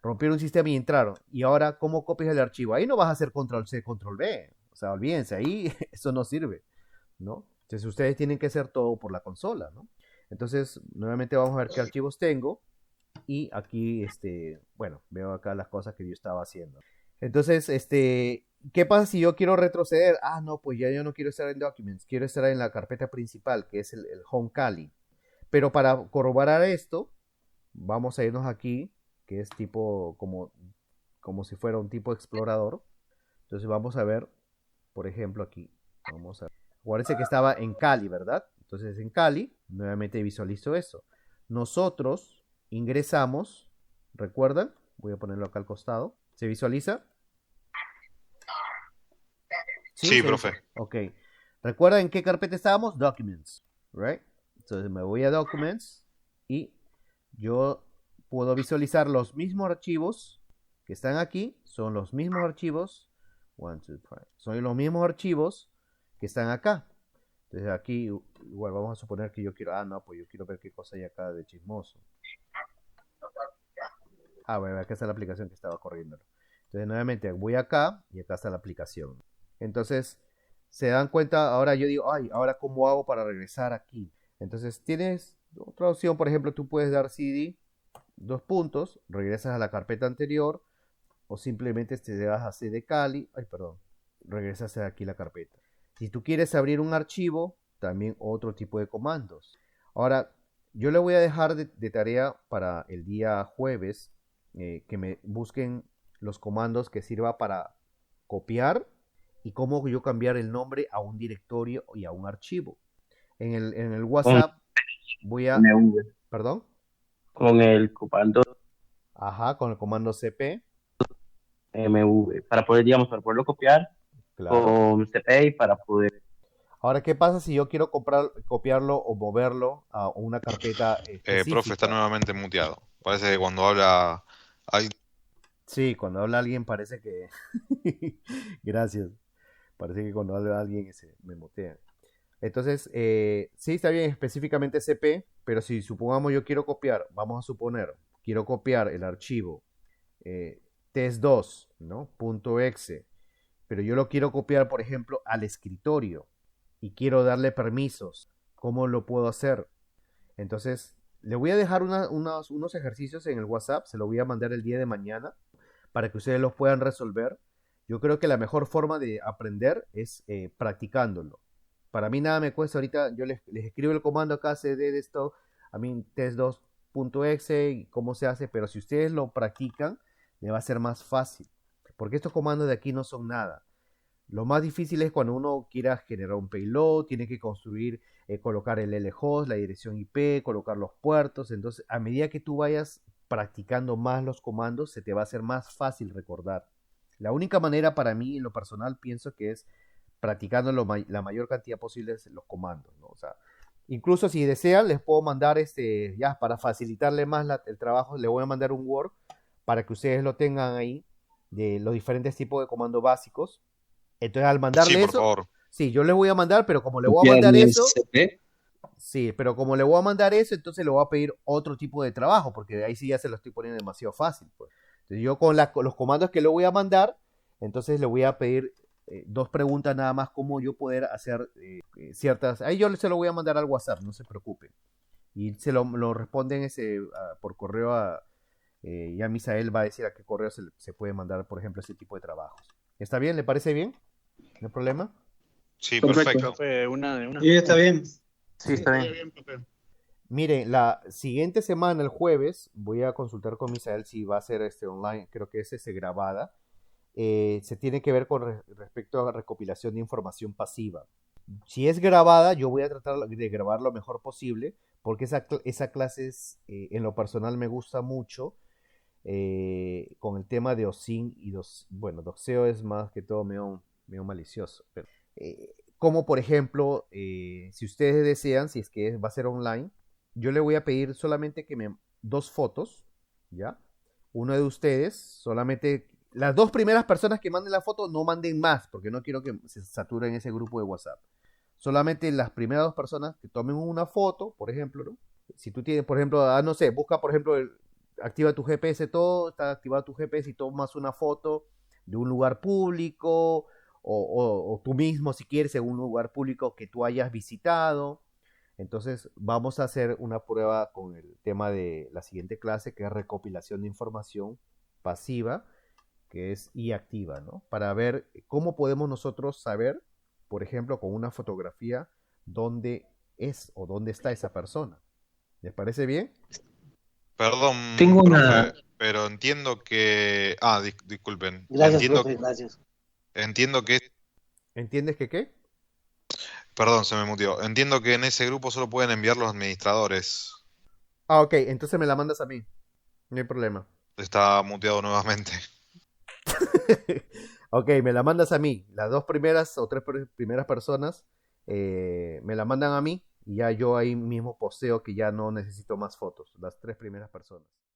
rompieron un sistema y entraron, y ahora, ¿cómo copias el archivo? Ahí no vas a hacer control C, control V, o sea, olvídense, ahí eso no sirve, ¿no? Entonces, ustedes tienen que hacer todo por la consola, ¿no? Entonces, nuevamente vamos a ver qué archivos tengo, y aquí, bueno, veo acá las cosas que yo estaba haciendo. Entonces, ¿qué pasa si yo quiero retroceder? No, pues ya yo no quiero estar en Documents, quiero estar en la carpeta principal, que es el Home Kali. Pero para corroborar esto, vamos a irnos aquí, que es tipo como si fuera un tipo explorador. Entonces vamos a ver, por ejemplo, aquí. Acuérdense que estaba en Kali, ¿verdad? Entonces en Kali, nuevamente visualizo eso. Nosotros ingresamos, ¿recuerdan? Voy a ponerlo acá al costado. ¿Se visualiza? Sí, profe. Ok. ¿Recuerdan en qué carpeta estábamos? Documents, right? Entonces me voy a Documents y yo puedo visualizar los mismos archivos que están aquí. Son los mismos archivos. 1, 2, 3. Son los mismos archivos que están acá. Entonces aquí, igual vamos a suponer que yo quiero, no, pues yo quiero ver qué cosa hay acá de chismoso. Bueno, acá está la aplicación que estaba corriendo. Entonces nuevamente voy acá y acá está la aplicación. Entonces, se dan cuenta, ahora yo digo, ahora cómo hago para regresar aquí. Entonces tienes otra opción, por ejemplo, tú puedes dar CD, regresas a la carpeta anterior, o simplemente te vas a CD Kali, regresas aquí la carpeta. Si tú quieres abrir un archivo, también otro tipo de comandos. Ahora, yo le voy a dejar de tarea para el día jueves, que me busquen los comandos que sirva para copiar y cómo yo cambiar el nombre a un directorio y a un archivo. En el WhatsApp voy a... ¿Perdón? Con el comando con el comando cp mv, para poderlo copiar, claro, con cp y para poder... Ahora, ¿qué pasa si yo quiero copiarlo o moverlo a una carpeta específica? Profe, está nuevamente muteado. Parece que cuando habla... Sí, cuando habla alguien parece que... Gracias. Parece que cuando habla alguien me mutea. Entonces, sí, está bien específicamente CP, pero si supongamos yo quiero copiar, vamos a suponer, quiero copiar el archivo test2, ¿no? .exe, pero yo lo quiero copiar, por ejemplo, al escritorio y quiero darle permisos. ¿Cómo lo puedo hacer? Entonces, le voy a dejar unos ejercicios en el WhatsApp, se lo voy a mandar el día de mañana para que ustedes los puedan resolver. Yo creo que la mejor forma de aprender es practicándolo. Para mí nada me cuesta ahorita, yo les escribo el comando acá, cd de esto, test2.exe y cómo se hace, pero si ustedes lo practican, le va a ser más fácil, porque estos comandos de aquí no son nada. Lo más difícil es cuando uno quiera generar un payload, tiene que construir, colocar el lhost, la dirección IP, colocar los puertos. Entonces, a medida que tú vayas practicando más los comandos, se te va a hacer más fácil recordar. La única manera para mí, en lo personal, pienso que es practicando la mayor cantidad posible de los comandos, ¿no? O sea, incluso si desean, les puedo mandar ya para facilitarle más el trabajo, les voy a mandar un Word para que ustedes lo tengan ahí, de los diferentes tipos de comandos básicos. Entonces, al mandarle por favor. Sí, yo les voy a mandar, pero como le voy a mandar eso, sí, pero como le voy a mandar eso, entonces le voy a pedir otro tipo de trabajo, porque de ahí sí ya se lo estoy poniendo demasiado fácil, pues. Entonces, yo con los comandos que le voy a mandar, entonces le voy a pedir 2 preguntas nada más, cómo yo poder hacer ciertas... Ahí yo se lo voy a mandar al WhatsApp, no se preocupen. Y se lo responden por correo ya Misael va a decir a qué correo se puede mandar, por ejemplo, ese tipo de trabajos. ¿Está bien? ¿Le parece bien? ¿No hay problema? Sí, perfecto. Sí, está bien. Sí, está bien. Miren, la siguiente semana, el jueves, voy a consultar con Misael si va a ser online, creo que es grabada. Se tiene que ver con respecto a recopilación de información pasiva. Si es grabada, yo voy a tratar de grabar lo mejor posible, porque esa clase en lo personal me gusta mucho, con el tema de OSINT y doxeo es más que todo medio malicioso. Pero, como por ejemplo, si ustedes desean, si es que va a ser online, yo le voy a pedir solamente que 2 fotos, ¿ya? Uno de ustedes, solamente las 2 primeras personas que manden la foto, no manden más, porque no quiero que se saturen ese grupo de WhatsApp. Solamente las primeras 2 personas que tomen una foto, por ejemplo, ¿no? Si tú tienes, por ejemplo, no sé, busca, por ejemplo, activa tu GPS, todo, está activado tu GPS y tomas una foto de un lugar público, o tú mismo, si quieres, en un lugar público que tú hayas visitado. Entonces vamos a hacer una prueba con el tema de la siguiente clase, que es recopilación de información pasiva, que es iActiva, ¿no? Para ver cómo podemos nosotros saber, por ejemplo, con una fotografía, dónde es o dónde está esa persona. ¿Les parece bien? Perdón, Tengo profe, una... pero entiendo que... disculpen. Gracias, Entiendo, profe, gracias. entiendo que... ¿Entiendes que qué? Perdón, se me mutió. Entiendo que en ese grupo solo pueden enviar los administradores. Ok, entonces me la mandas a mí. No hay problema. Está muteado nuevamente. Ok, me la mandas a mí. Las dos primeras o tres primeras personas me la mandan a mí y ya yo ahí mismo posteo que ya no necesito más fotos. Las tres primeras personas.